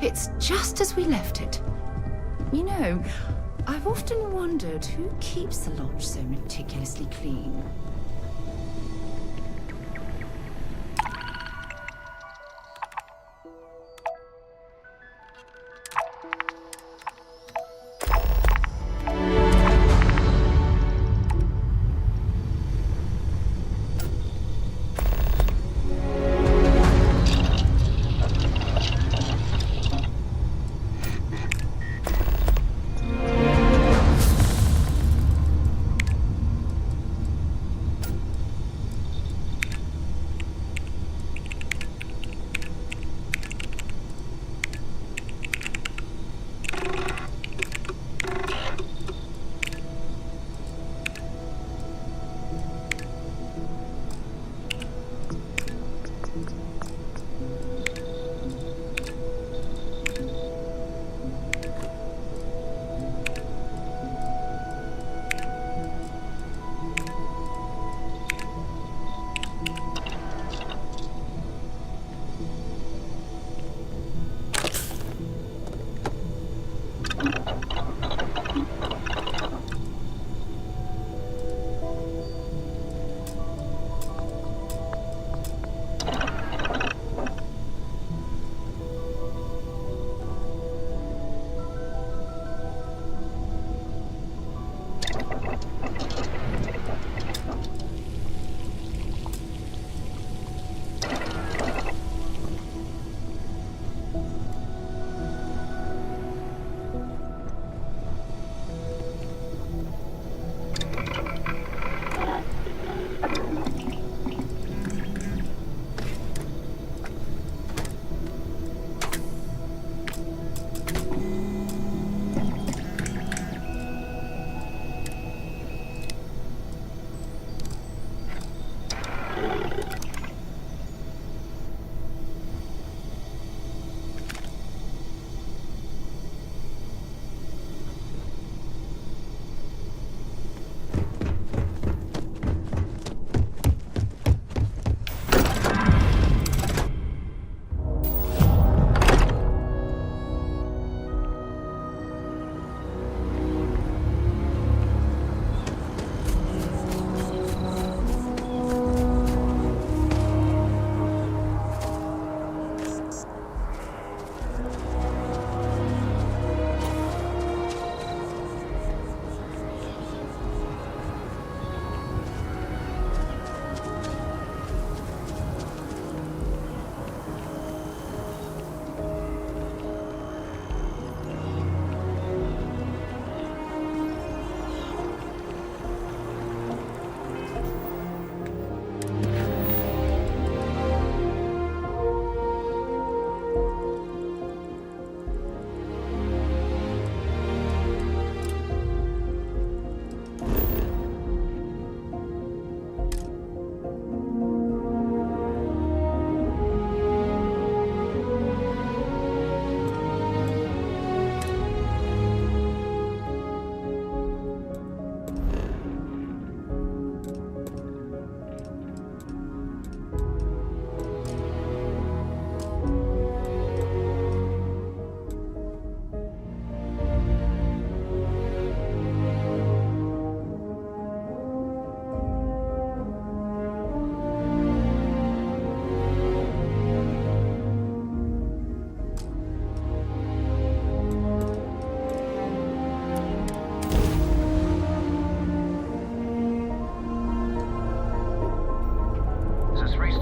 It's just as we left it. You know, I've often wondered who keeps the lodge so meticulously clean.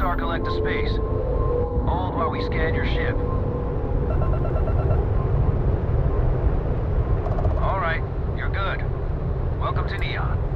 Star Collector space. Hold while we scan your ship. All right, you're good. Welcome to Neon.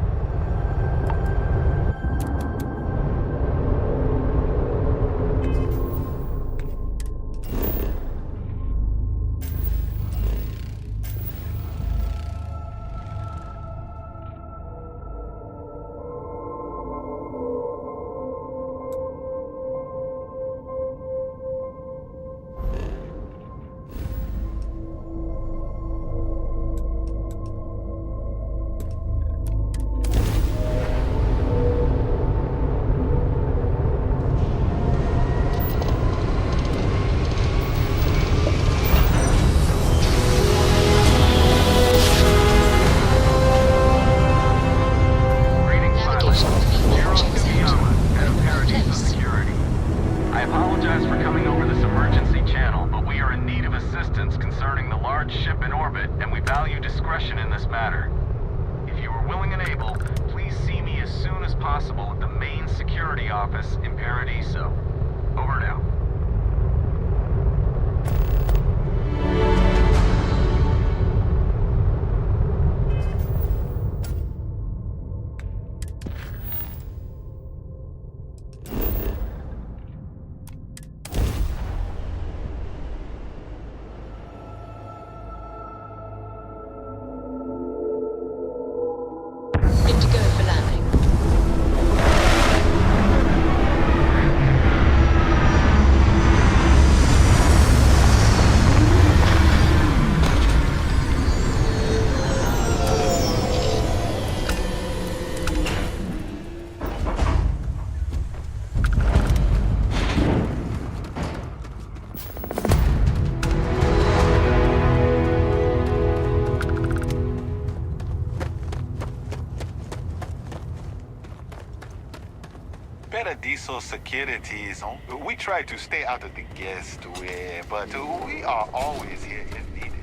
Paradiso Securities. We try to stay out of the guest way, but we are always here if needed.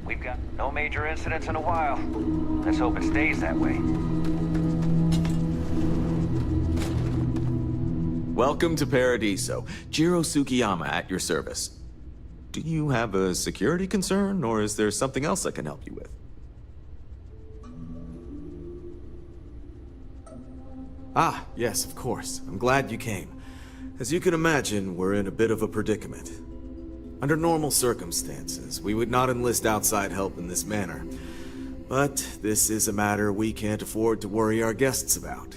We've got no major incidents in a while. Let's hope it stays that way. Welcome to Paradiso. Jiro Tsukiyama at your service. Do you have a security concern, or is there something else I can help you with? Ah, yes, of course. I'm glad you came. As you can imagine, we're in a bit of a predicament. Under normal circumstances, we would not enlist outside help in this manner. But this is a matter we can't afford to worry our guests about.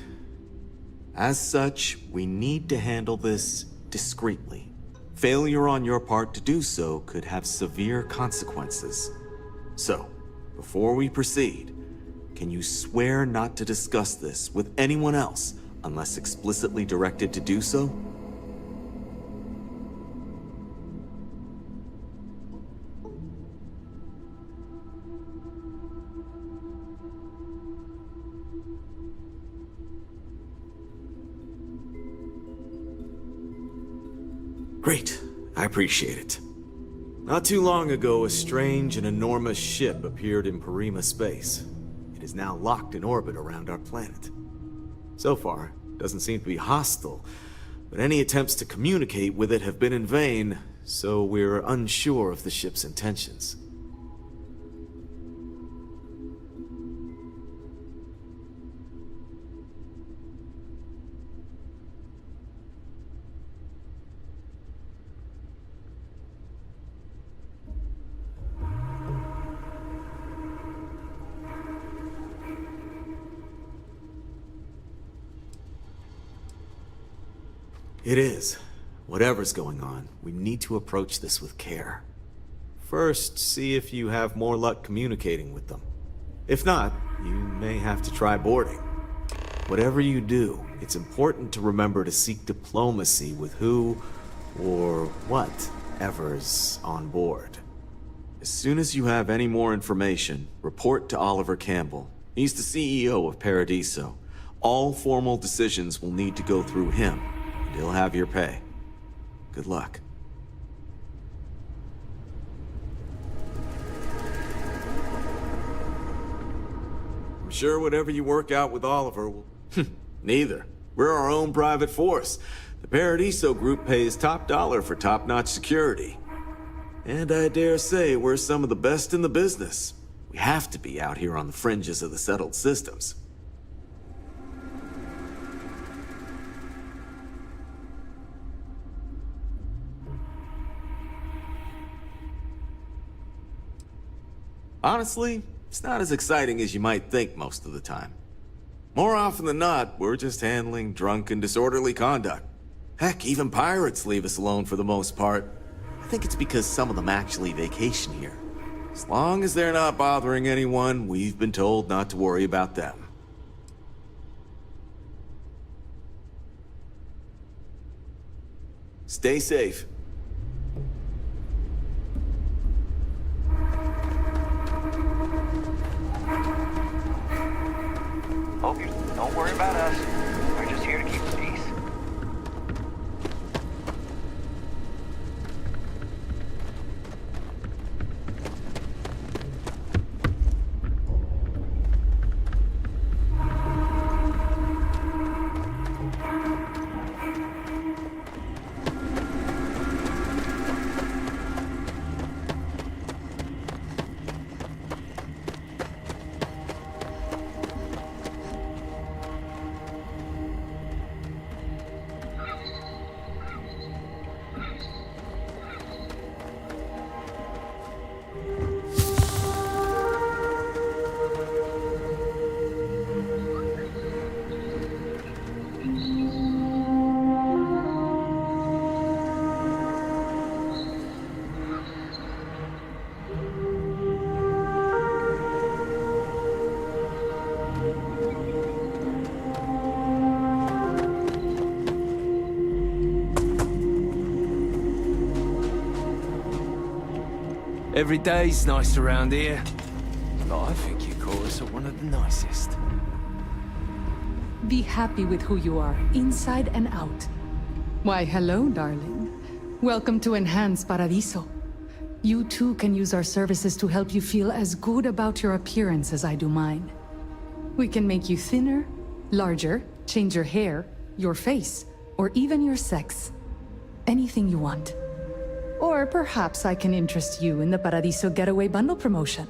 As such, we need to handle this discreetly. Failure on your part to do so could have severe consequences. So, before we proceed, can you swear not to discuss this with anyone else unless explicitly directed to do so? Great. I appreciate it. Not too long ago, a strange and enormous ship appeared in Parima space. It is now locked in orbit around our planet. So far, it doesn't seem to be hostile, but any attempts to communicate with it have been in vain, so we're unsure of the ship's intentions. It is. Whatever's going on, we need to approach this with care. First, see if you have more luck communicating with them. If not, you may have to try boarding. Whatever you do, it's important to remember to seek diplomacy with who or whatever's on board. As soon as you have any more information, report to Oliver Campbell. He's the CEO of Paradiso. All formal decisions will need to go through him. He'll have your pay. Good luck. I'm sure whatever you work out with Oliver will... Neither. We're our own private force. The Paradiso Group pays top dollar for top-notch security. And I dare say we're some of the best in the business. We have to be out here on the fringes of the settled systems. Honestly, it's not as exciting as you might think most of the time. More often than not, we're just handling drunk and disorderly conduct. Heck, even pirates leave us alone for the most part. I think it's because some of them actually vacation here. As long as they're not bothering anyone, we've been told not to worry about them. Stay safe. Hope you don't worry about us. We're just here to keep the peace. Every day's nice around here. But I think you call us one of the nicest. Be happy with who you are, inside and out. Why, hello, darling. Welcome to Enhanced Paradiso. You too can use our services to help you feel as good about your appearance as I do mine. We can make you thinner, larger, change your hair, your face, or even your sex. Anything you want. Or perhaps I can interest you in the Paradiso Getaway Bundle promotion.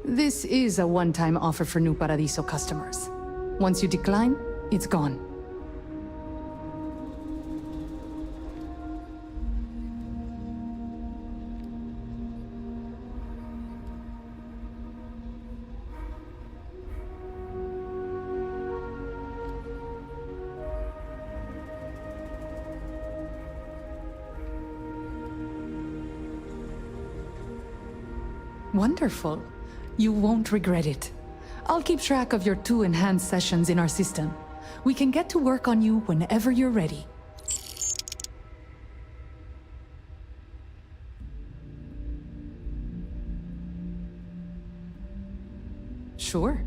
This is a one-time offer for new Paradiso customers. Once you decline, it's gone. Wonderful. You won't regret it. I'll keep track of your 2 enhanced sessions in our system. We can get to work on you whenever you're ready. Sure.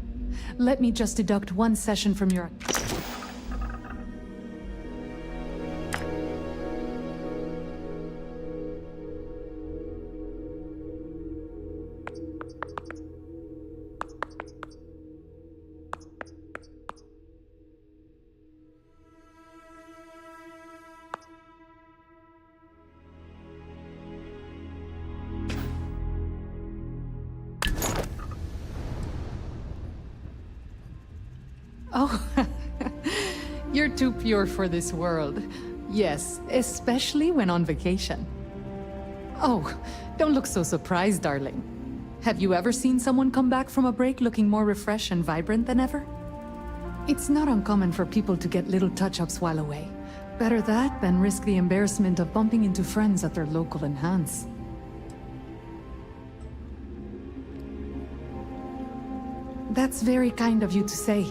Let me just deduct 1 session from your... Oh, you're too pure for this world. Yes, especially when on vacation. Oh, don't look so surprised, darling. Have you ever seen someone come back from a break looking more refreshed and vibrant than ever? It's not uncommon for people to get little touch-ups while away. Better that than risk the embarrassment of bumping into friends at their local Enhance. That's very kind of you to say.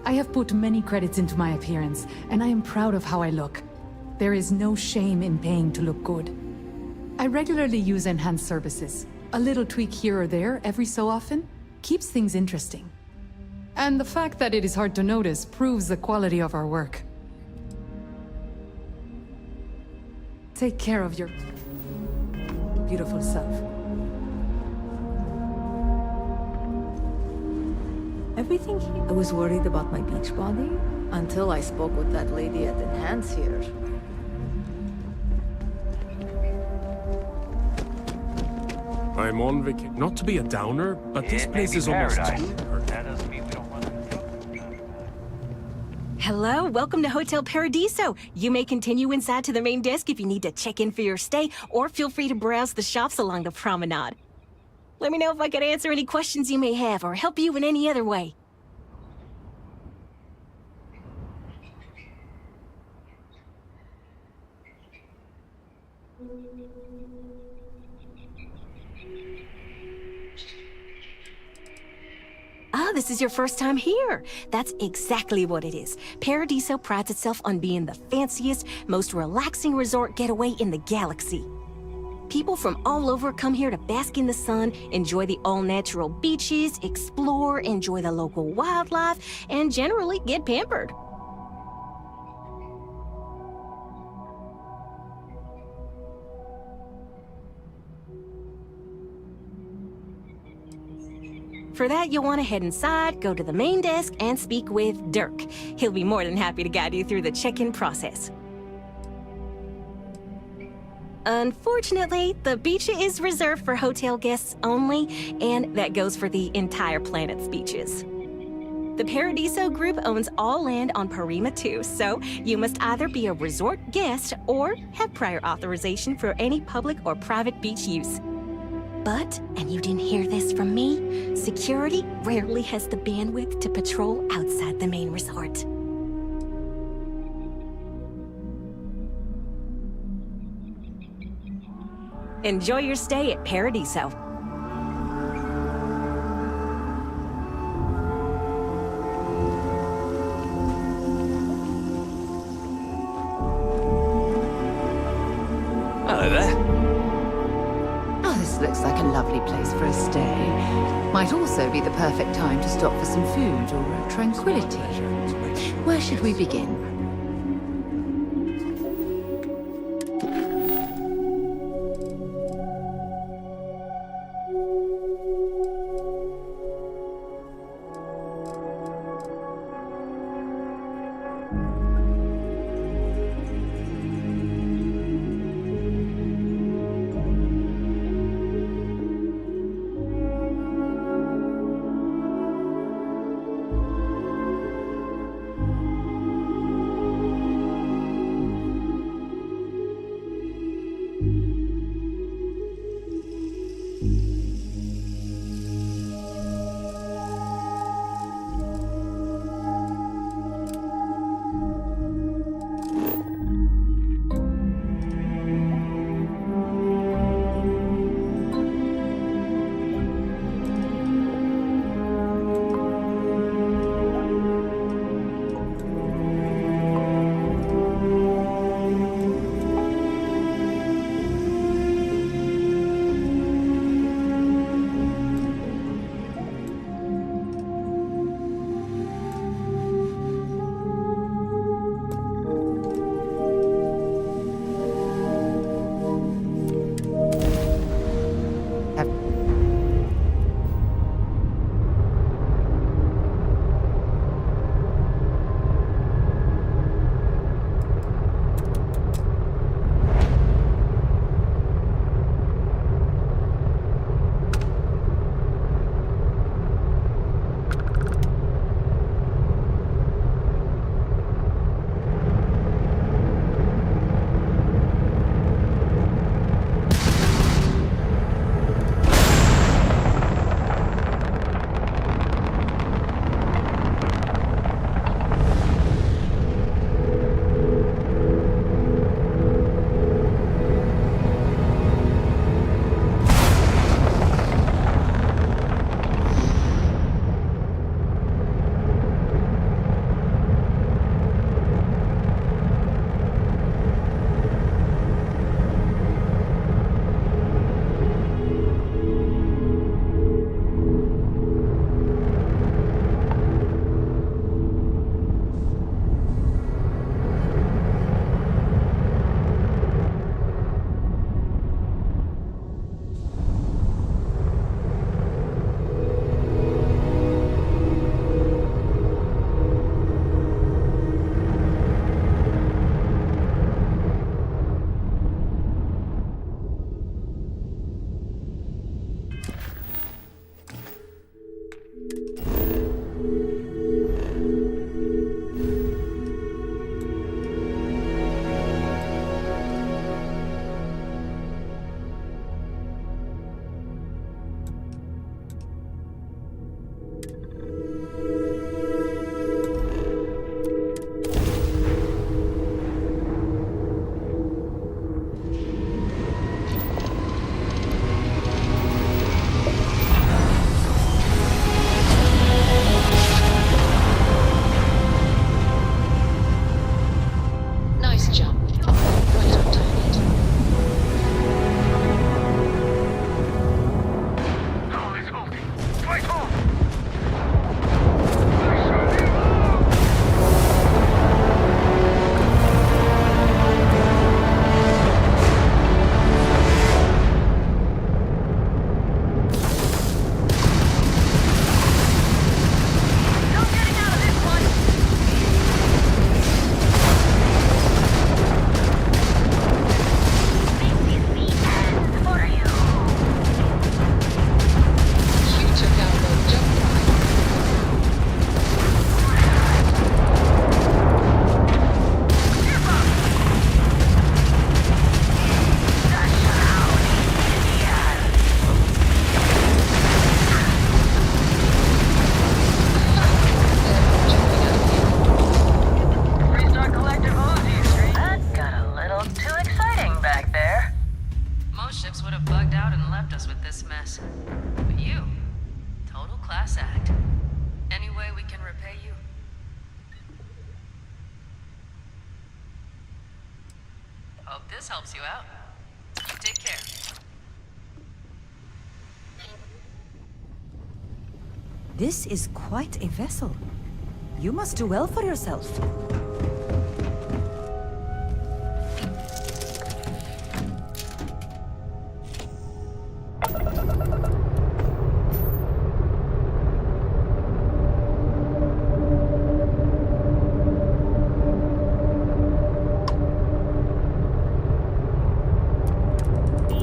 I have put many credits into my appearance, and I am proud of how I look. There is no shame in paying to look good. I regularly use enhanced services. A little tweak here or there every so often keeps things interesting. And the fact that it is hard to notice proves the quality of our work. Take care of your beautiful self. Everything here. I was worried about my beach body until I spoke with that lady at Enhance here. I'm on vacation. Not to be a downer, but this place is almost too perfect. That doesn't mean we don't want to. Hello, welcome to Hotel Paradiso. You may continue inside to the main desk if you need to check in for your stay, or feel free to browse the shops along the promenade. Let me know if I can answer any questions you may have or help you in any other way. Ah, this is your first time here. That's exactly what it is. Paradiso prides itself on being the fanciest, most relaxing resort getaway in the galaxy. People from all over come here to bask in the sun, enjoy the all-natural beaches, explore, enjoy the local wildlife, and generally get pampered. For that, you'll want to head inside, go to the main desk, and speak with Dirk. He'll be more than happy to guide you through the check-in process. Unfortunately, the beach is reserved for hotel guests only, and that goes for the entire planet's beaches. The Paradiso Group owns all land on Parima 2, so you must either be a resort guest or have prior authorization for any public or private beach use. But, and you didn't hear this from me, security rarely has the bandwidth to patrol outside the main resort. Enjoy your stay at Paradiso. Hello there. Oh, this looks like a lovely place for a stay. Might also be the perfect time to stop for some food or tranquility. Where should we begin? helps you out. Take care. This is quite a vessel. You must do well for yourself.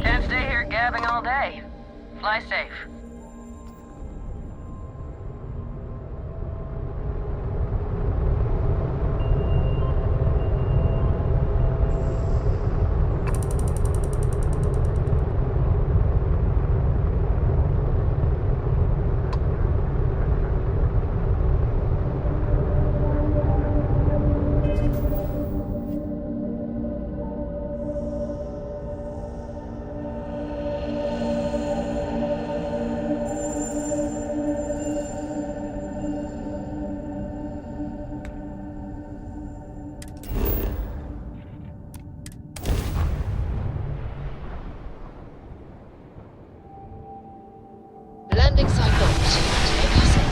Can't stay here gabbing all day. Fly safe. Landing site locked. Take us in.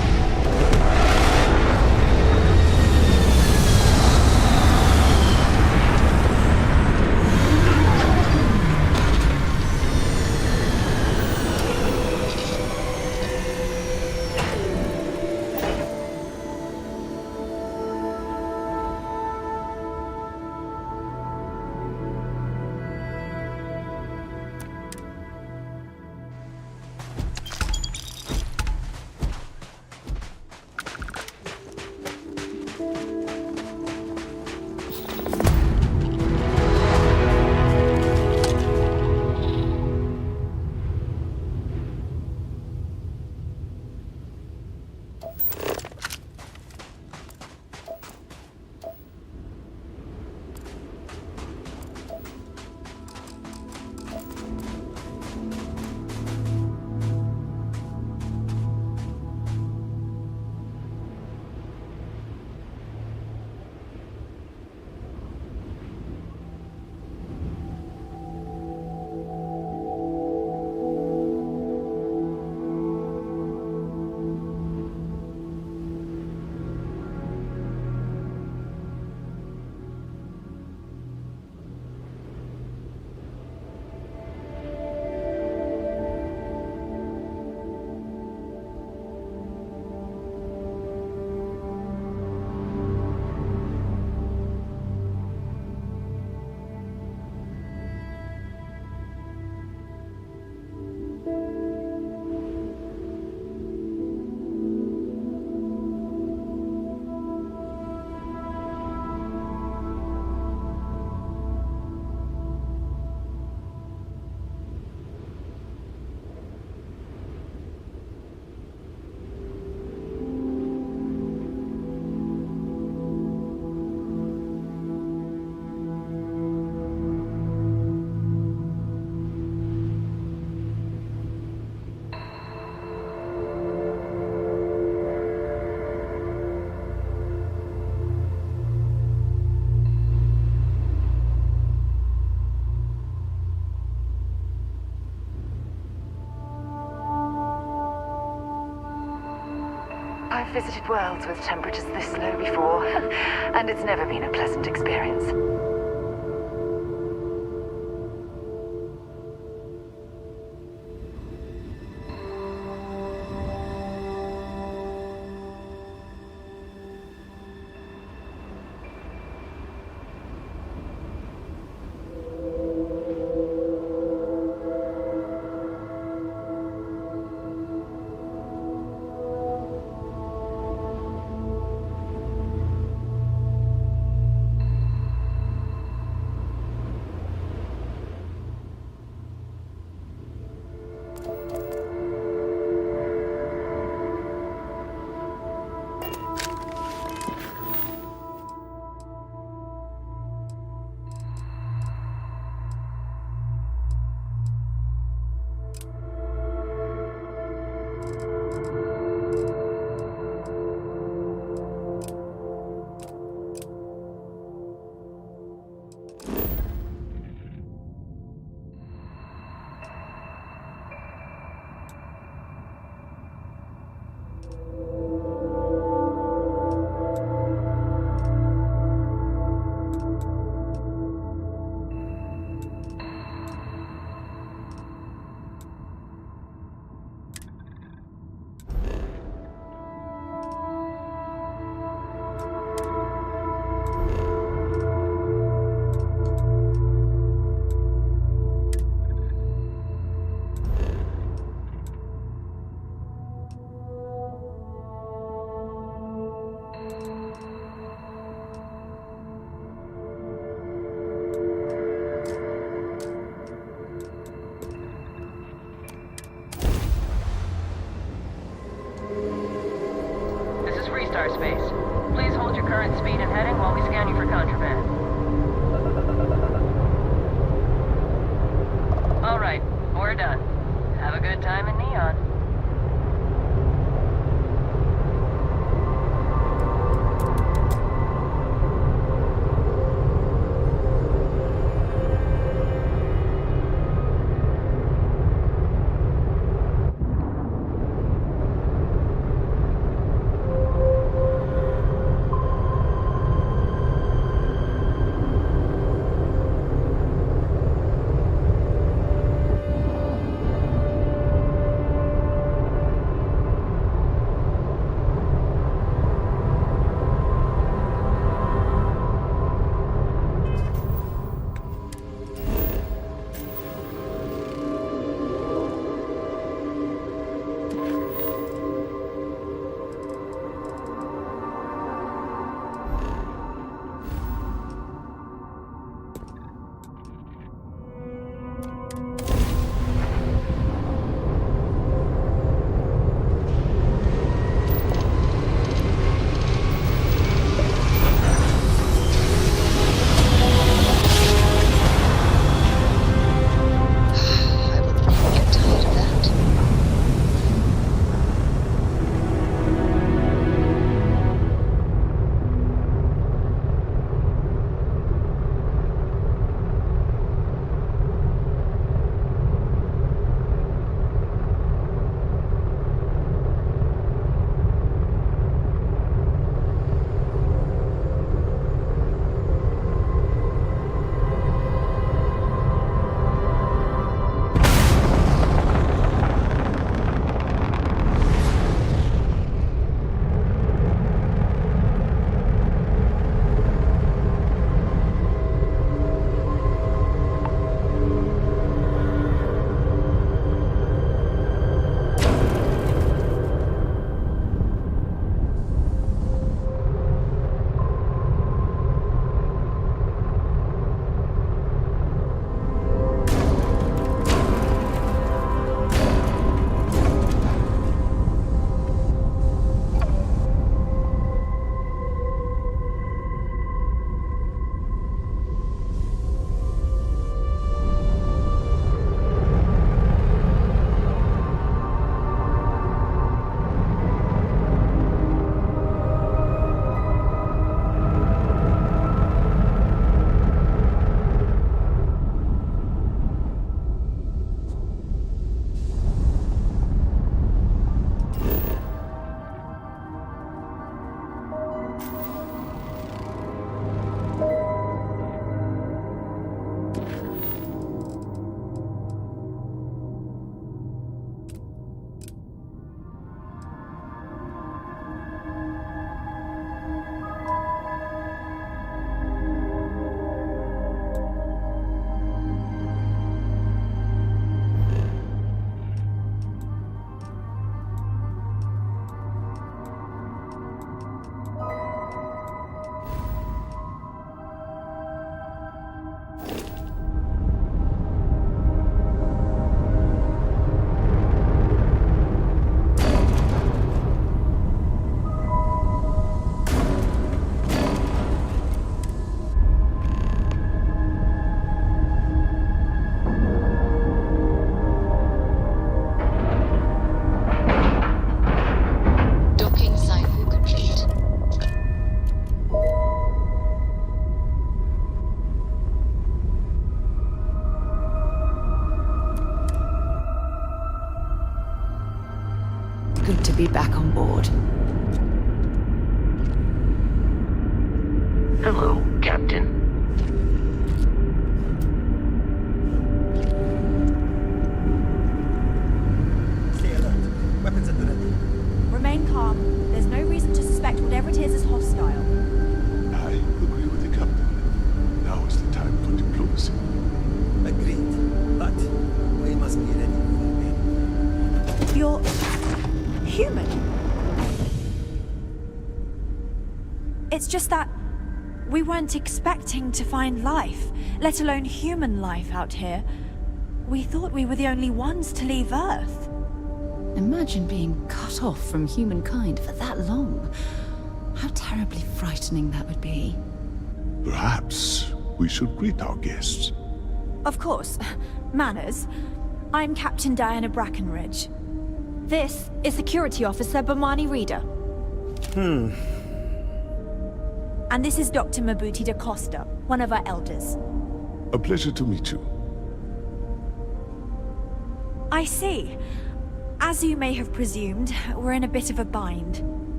I've visited worlds with temperatures this low before, and it's never been a pleasant experience. Pulsar space. Please hold your current speed and heading while we scan you for contraband. All right, we're done. Have a good time in Neon. Good to be back on board. Hello, Captain. Stay alert. Weapons at the ready. Remain calm. There's no reason to suspect whatever it is hostile. I agree with the captain. Now is the time for diplomacy. Agreed. But we must be ready for You're human. It's just that we weren't expecting to find life, let alone human life out here. We thought we were the only ones to leave Earth. Imagine being cut off from humankind for that long. How terribly frightening that would be. Perhaps we should greet our guests. Of course. Manners. I'm Captain Diana Brackenridge. This is Security Officer Bomani Reader. And this is Dr. Mabuti da Costa, one of our elders. A pleasure to meet you. I see. As you may have presumed, we're in a bit of a bind.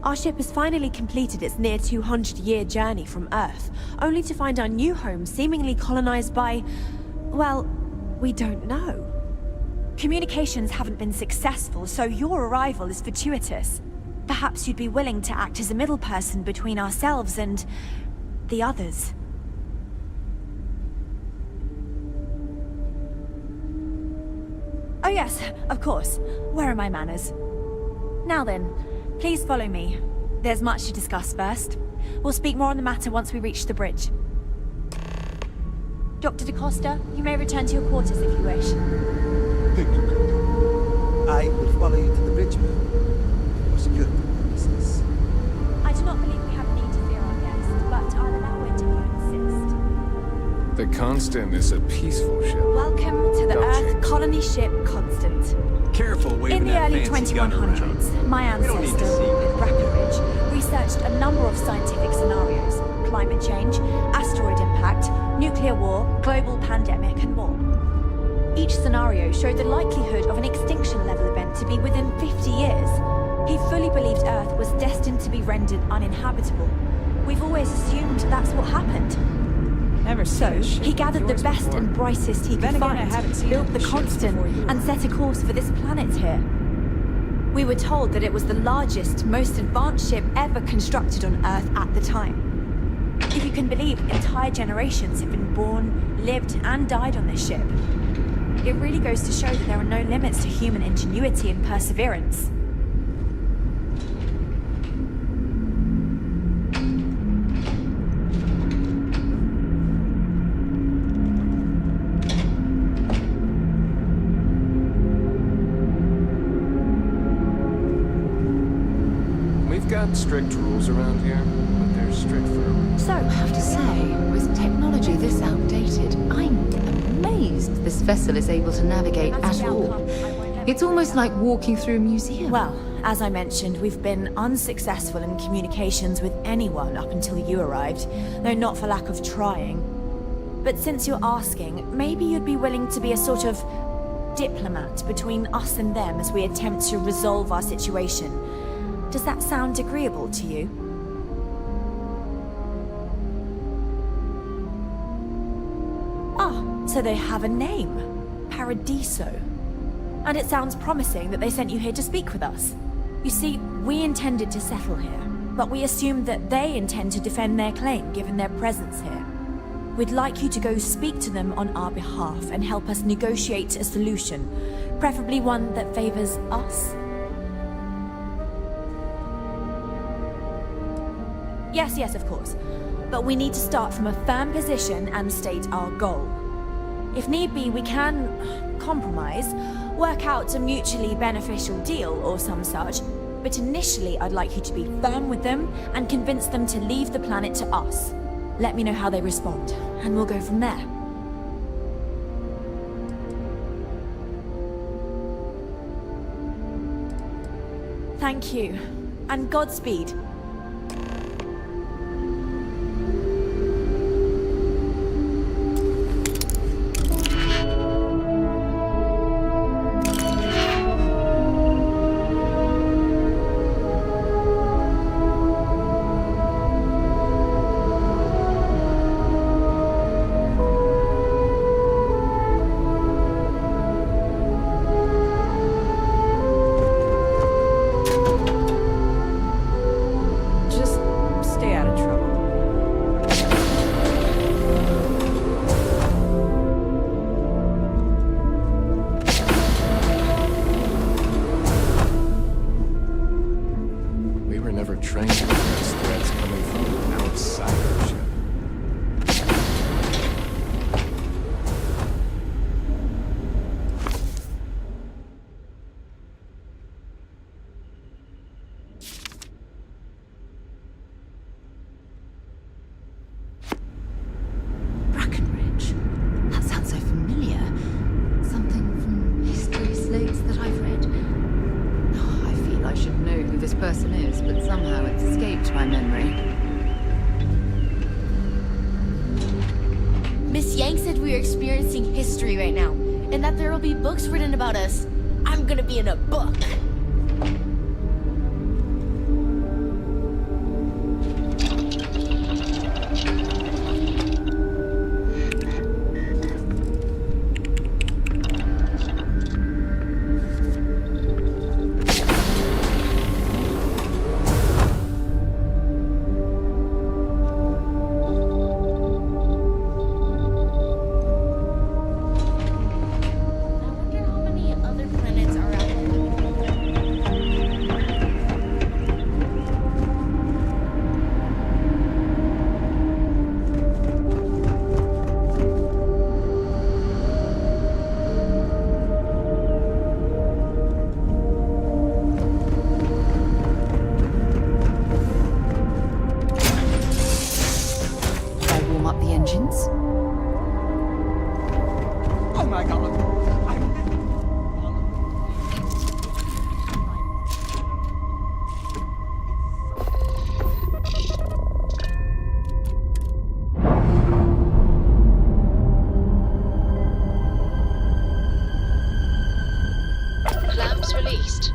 Our ship has finally completed its near 200-year journey from Earth, only to find our new home seemingly colonized by... well, we don't know. Communications haven't been successful, so your arrival is fortuitous. Perhaps you'd be willing to act as a middle person between ourselves and... the others. Oh yes, of course. Where are my manners? Now then, please follow me. There's much to discuss first. We'll speak more on the matter once we reach the bridge. Dr. da Costa, you may return to your quarters if you wish. Thank you. I will follow you to the bridge, ma'am. For security purposes. I do not believe we have need to fear our guest, but I'll allow it if you insist. The Constant is a peaceful ship. Welcome to the Don't Earth change. colony ship Constant. Careful waving In the that early fancy gun 2100s, around. my We don't need ancestor, to see Rupert Brackenridge, researched a number of scientific scenarios: climate change, asteroid impact, nuclear war, global pandemic, and more. Each scenario showed the likelihood of an extinction-level event to be within 50 years. He fully believed Earth was destined to be rendered uninhabitable. We've always assumed that's what happened. Never So, seen a ship he gathered the like yours best before. and brightest he Then could again, I find, haven't seen built any the ships Constant, before you. and set a course for this planet here. We were told that it was the largest, most advanced ship ever constructed on Earth at the time. If you can believe, entire generations have been born, lived, and died on this ship. It really goes to show that there are no limits to human ingenuity and perseverance. We've got strict rules around here, but they're strict for a reason. So, I have to say, with technology this outdated, I'm amazed this vessel is able to navigate at all. It's almost like walking through a museum. Well, as I mentioned, we've been unsuccessful in communications with anyone up until you arrived, though not for lack of trying. But since you're asking, maybe you'd be willing to be a sort of diplomat between us and them as we attempt to resolve our situation. Does that sound agreeable to you? Ah, so they have a name. Paradiso. And it sounds promising that they sent you here to speak with us. You see, we intended to settle here, but we assumed that they intend to defend their claim given their presence here. We'd like you to go speak to them on our behalf and help us negotiate a solution, preferably one that favors us. Yes, of course. But we need to start from a firm position and state our goal. If need be, we can compromise, work out a mutually beneficial deal or some such. But initially, I'd like you to be firm with them and convince them to leave the planet to us. Let me know how they respond, and we'll go from there. Thank you, and Godspeed. Just stay out of trouble. We were never trained to address threats coming from outside our ship. this person is, but somehow it's escaped my memory. Miss Yang said we are experiencing history right now, and that there will be books written about us. I'm gonna be in a book. Oh my god! Clamps released.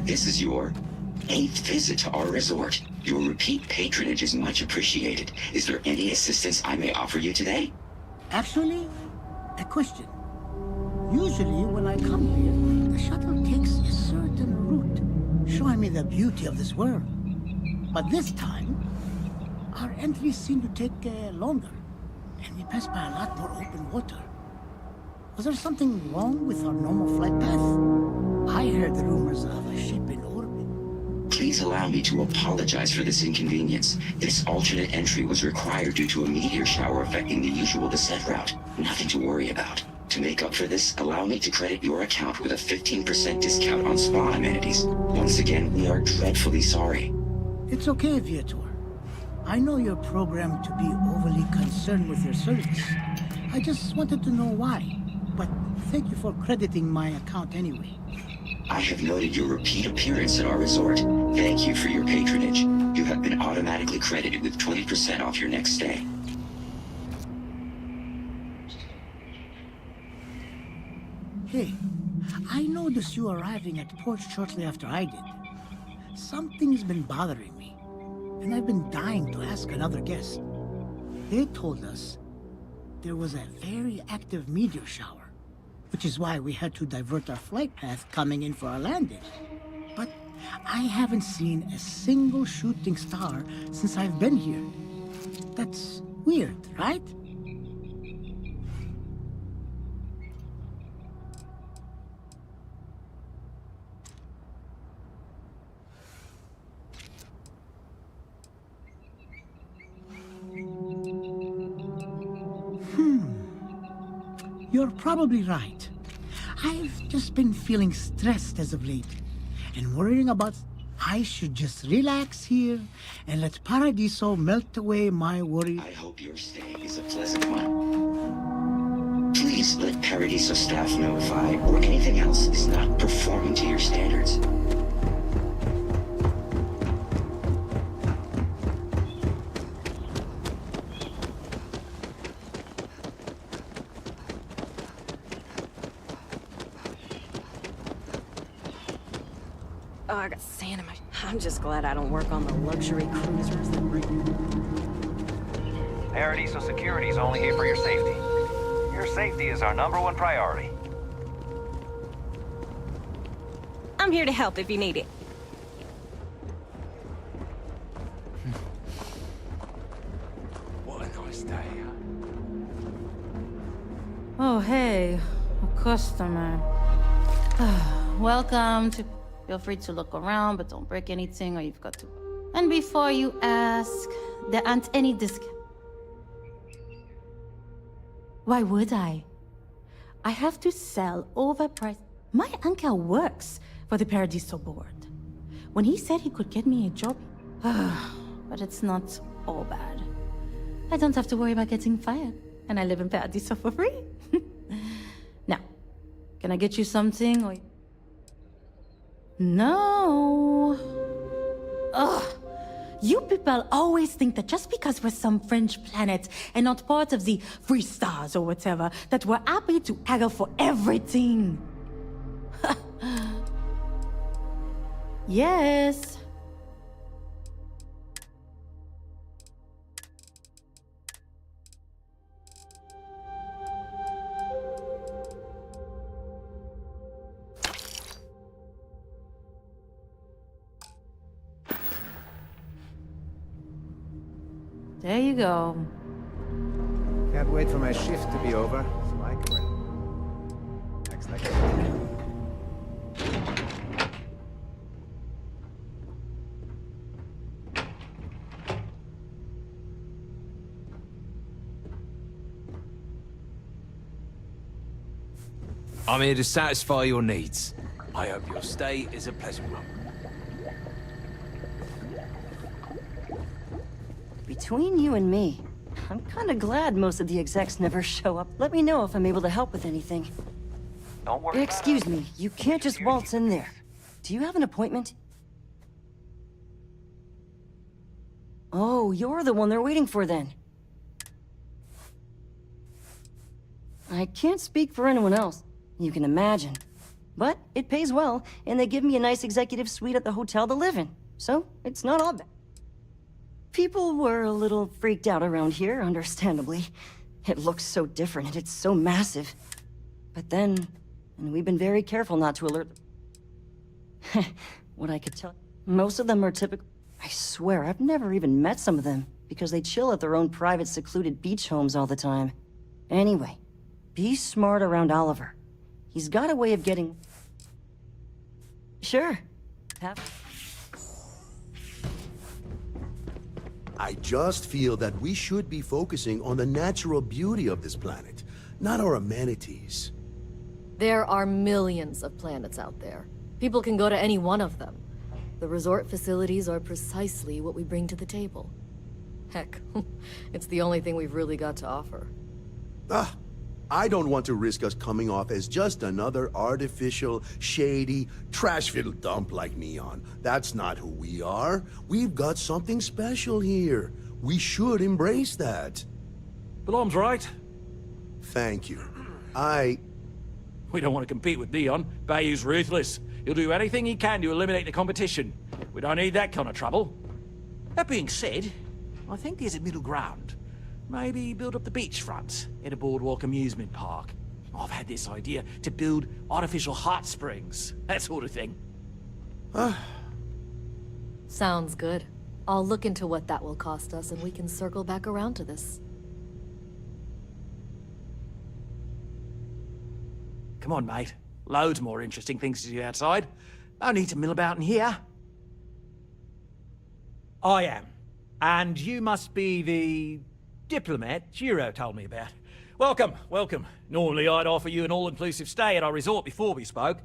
This is your 8th visit to our resort. Your repeat patronage is much appreciated. Is there any assistance I may offer you today? Actually, a question. Usually when I come here, the shuttle takes a certain route, showing me the beauty of this world. But this time, our entries seem to take longer, and we pass by a lot more open water. Was there something wrong with our normal flight path? I heard the rumors of a ship in orbit. Please allow me to apologize for this inconvenience. This alternate entry was required due to a meteor shower affecting the usual descent route. Nothing to worry about. To make up for this, allow me to credit your account with a 15% discount on spa amenities. Once again, we are dreadfully sorry. It's okay, Viator. I know you're programmed to be overly concerned with your service. I just wanted to know why. But thank you for crediting my account anyway. I have noted your repeat appearance at our resort. Thank you for your patronage. You have been automatically credited with 20% off your next stay. Hey, I noticed you arriving at port shortly after I did. Something's been bothering me, and I've been dying to ask another guest. They told us there was a very active meteor shower, which is why we had to divert our flight path coming in for our landing. But I haven't seen a single shooting star since I've been here. That's weird, right? You're probably right. I've just been feeling stressed as of late, and worrying about... I should just relax here and let Paradiso melt away my worries. I hope your stay is a pleasant one. Please let Paradiso staff know if I, or anything else, is not performing to your standards. Oh, I got sand in my... I'm just glad I don't work on the luxury cruisers that bring... Paradiso Security's only here for your safety. Your safety is our #1 priority. I'm here to help if you need it. What a nice day. Oh, hey. A customer. Welcome to... Feel free to look around, but don't break anything or you've got to... And before you ask, there aren't any discounts. Why would I? I have to sell overpriced... My uncle works for the Paradiso board. When he said he could get me a job... but it's not all bad. I don't have to worry about getting fired. And I live in Paradiso for free. Now, can I get you something or... No. Ugh. You people always think that just because we're some French planet and not part of the free stars or whatever, that we're happy to haggle for everything. Yes. There you go. Can't wait for my shift to be over, so I can... Next I can... I'm here to satisfy your needs. I hope your stay is a pleasant one. Between you and me, I'm kinda glad most of the execs never show up. Let me know if I'm able to help with anything. Don't worry. Excuse me, you can't just waltz in there. Do you have an appointment? Oh, you're the one they're waiting for then. I can't speak for anyone else. You can imagine. But it pays well, and they give me a nice executive suite at the hotel to live in. So, it's not all bad. People were a little freaked out around here, understandably. It looks so different and it's so massive. But then, and we've been very careful not to alert them. What I could tell, most of them are typical. I swear, I've never even met some of them, because they chill at their own private secluded beach homes all the time. Anyway, be smart around Oliver. He's got a way of getting... Sure. I just feel that we should be focusing on the natural beauty of this planet, not our amenities. There are millions of planets out there. People can go to any one of them. The resort facilities are precisely what we bring to the table. Heck, it's the only thing we've really got to offer. I don't want to risk us coming off as just another artificial, shady, trash-filled dump like Neon. That's not who we are. We've got something special here. We should embrace that. Belom's right. Thank you. We don't want to compete with Neon. Bayou's ruthless. He'll do anything he can to eliminate the competition. We don't need that kind of trouble. That being said, I think there's a middle ground. Maybe build up the beachfront in a boardwalk amusement park. I've had this idea to build artificial hot springs, that sort of thing. Sounds good. I'll look into what that will cost us and we can circle back around to this. Come on, mate. Loads more interesting things to do outside. No need to mill about in here. I am. And you must be the... diplomat Giro told me about. Welcome, welcome. Normally I'd offer you an all-inclusive stay at our resort before we spoke.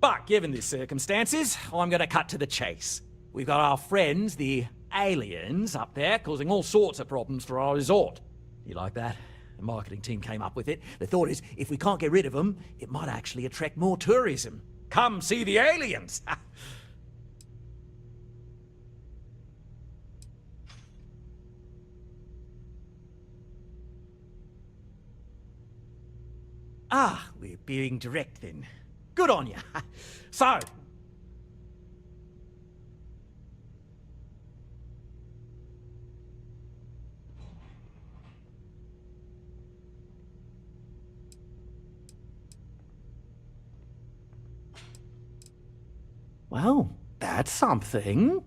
But given the circumstances, I'm gonna cut to the chase. We've got our friends, the aliens, up there, causing all sorts of problems for our resort. You like that? The marketing team came up with it. The thought is, if we can't get rid of them, it might actually attract more tourism. Come see the aliens! Ah, we're being direct then. Good on you. So... Well, that's something.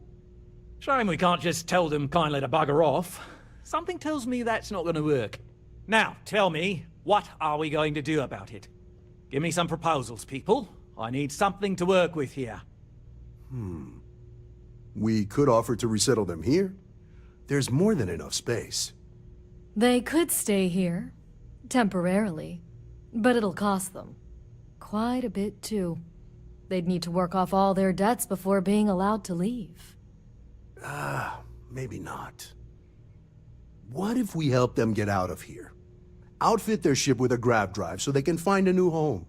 Shame we can't just tell them kindly to bugger off. Something tells me that's not going to work. Now, tell me, what are we going to do about it? Give me some proposals, people. I need something to work with here. We could offer to resettle them here. There's more than enough space. They could stay here. Temporarily. But it'll cost them. Quite a bit, too. They'd need to work off all their debts before being allowed to leave. Maybe not. What if we help them get out of here? Outfit their ship with a grav drive so they can find a new home.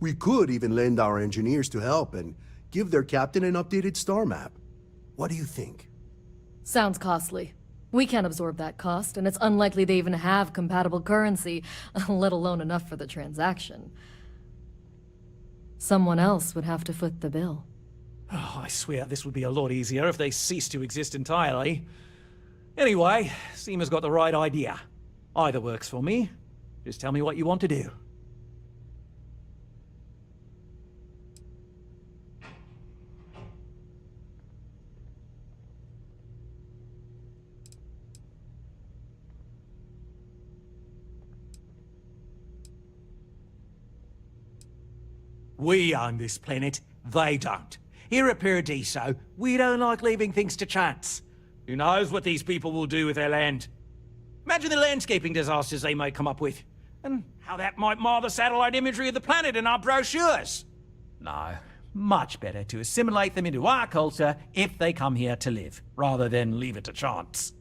We could even lend our engineers to help and give their captain an updated star map. What do you think? Sounds costly. We can't absorb that cost, and it's unlikely they even have compatible currency, let alone enough for the transaction. Someone else would have to foot the bill. Oh, I swear this would be a lot easier if they ceased to exist entirely. Anyway, Seema's got the right idea. Either works for me. Just tell me what you want to do. We own this planet, they don't. Here at Paradiso, we don't like leaving things to chance. Who knows what these people will do with their land? Imagine the landscaping disasters they may come up with, and how that might mar the satellite imagery of the planet in our brochures. No, much better to assimilate them into our culture if they come here to live, rather than leave it to chance.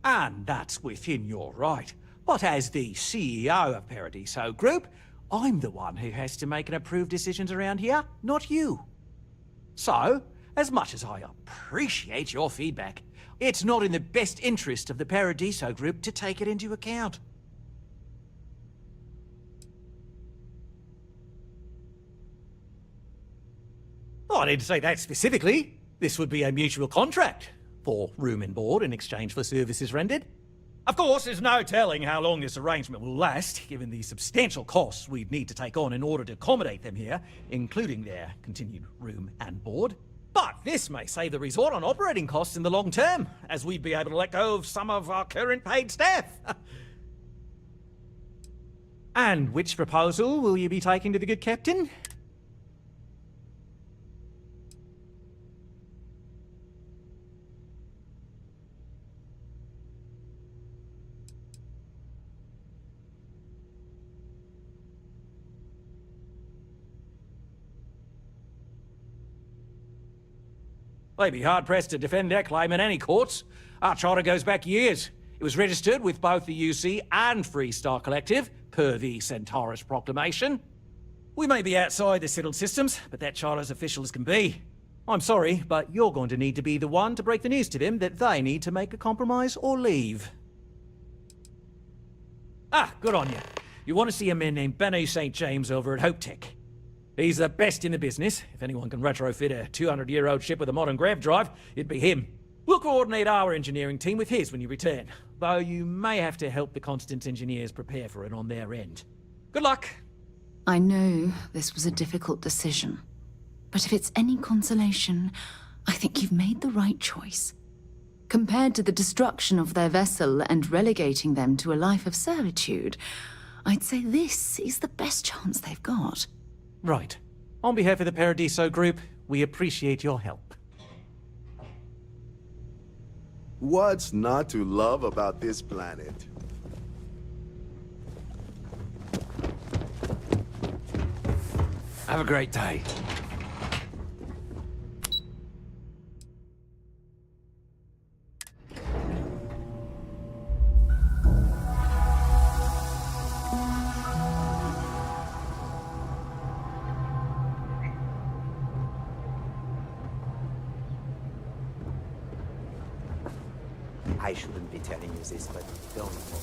And that's within your right. But as the CEO of Paradiso Group, I'm the one who has to make and approve decisions around here, not you. So, as much as I appreciate your feedback, it's not in the best interest of the Paradiso Group to take it into account. Oh, I didn't say that specifically. This would be a mutual contract for room and board in exchange for services rendered. Of course, there's no telling how long this arrangement will last, given the substantial costs we'd need to take on in order to accommodate them here, including their continued room and board. But this may save the resort on operating costs in the long term, as we'd be able to let go of some of our current paid staff. And which proposal will you be taking to the good captain? They'd be hard-pressed to defend their claim in any courts. Our charter goes back years. It was registered with both the UC and Freestar Collective, per the Centaurus Proclamation. We may be outside the settled systems, but that charter's official as can be. I'm sorry, but you're going to need to be the one to break the news to them that they need to make a compromise or leave. Ah, good on you. You want to see a man named Benny St. James over at Hope Tech. He's the best in the business. If anyone can retrofit a 200-year-old ship with a modern grav drive, it'd be him. We'll coordinate our engineering team with his when you return, though you may have to help the Constance engineers prepare for it on their end. Good luck. I know this was a difficult decision, but if it's any consolation, I think you've made the right choice. Compared to the destruction of their vessel and relegating them to a life of servitude, I'd say this is the best chance they've got. Right. On behalf of the Paradiso Group, we appreciate your help. What's not to love about this planet? Have a great day. I shouldn't be telling you this, but don't worry.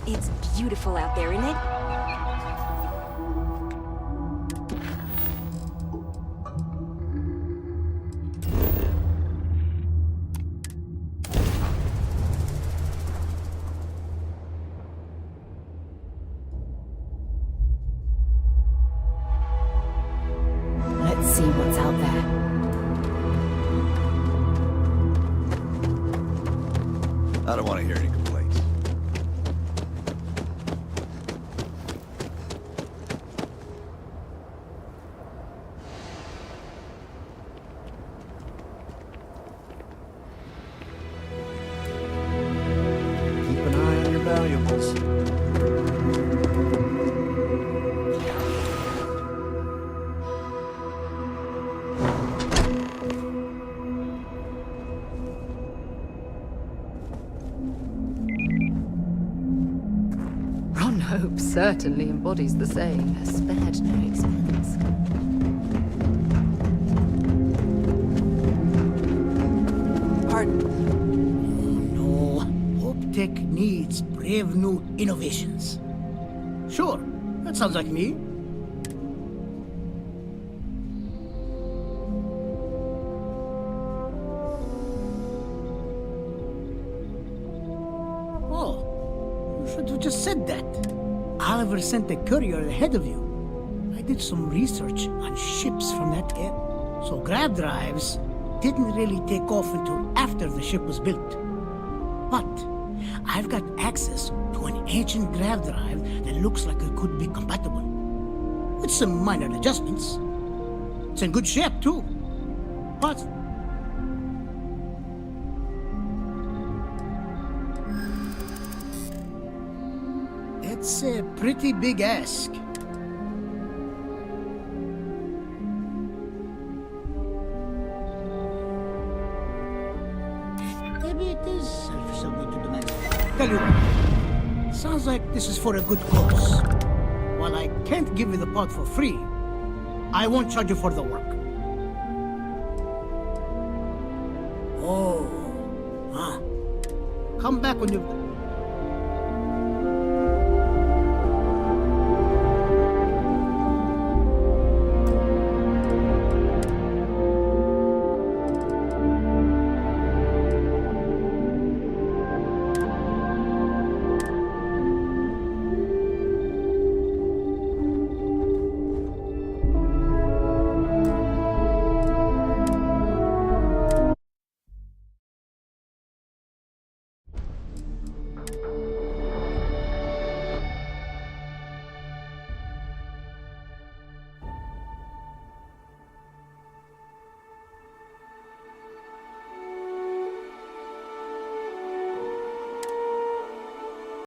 It's beautiful out there, isn't it? Let's see what's out there. I don't want to hear any complaints. Keep an eye on your valuables. Ron Hope certainly embodies the saying, spared no expense. Pardon? Oh, no. Hope Tech needs brave new innovations. Sure, that sounds like me. Oh, you should have just said that. Oliver sent a courier ahead of you. I did some research on ships from that era, so grav drives didn't really take off until after the ship was built. But I've got access to an ancient grav drive that looks like it could be compatible. With some minor adjustments. It's in good shape, too. What? It's a pretty big ask. Maybe it is self-serving to demand. Tell you what, sounds like this is for a good cause. While I can't give you the pod for free, I won't charge you for the work. Oh, come back when you've...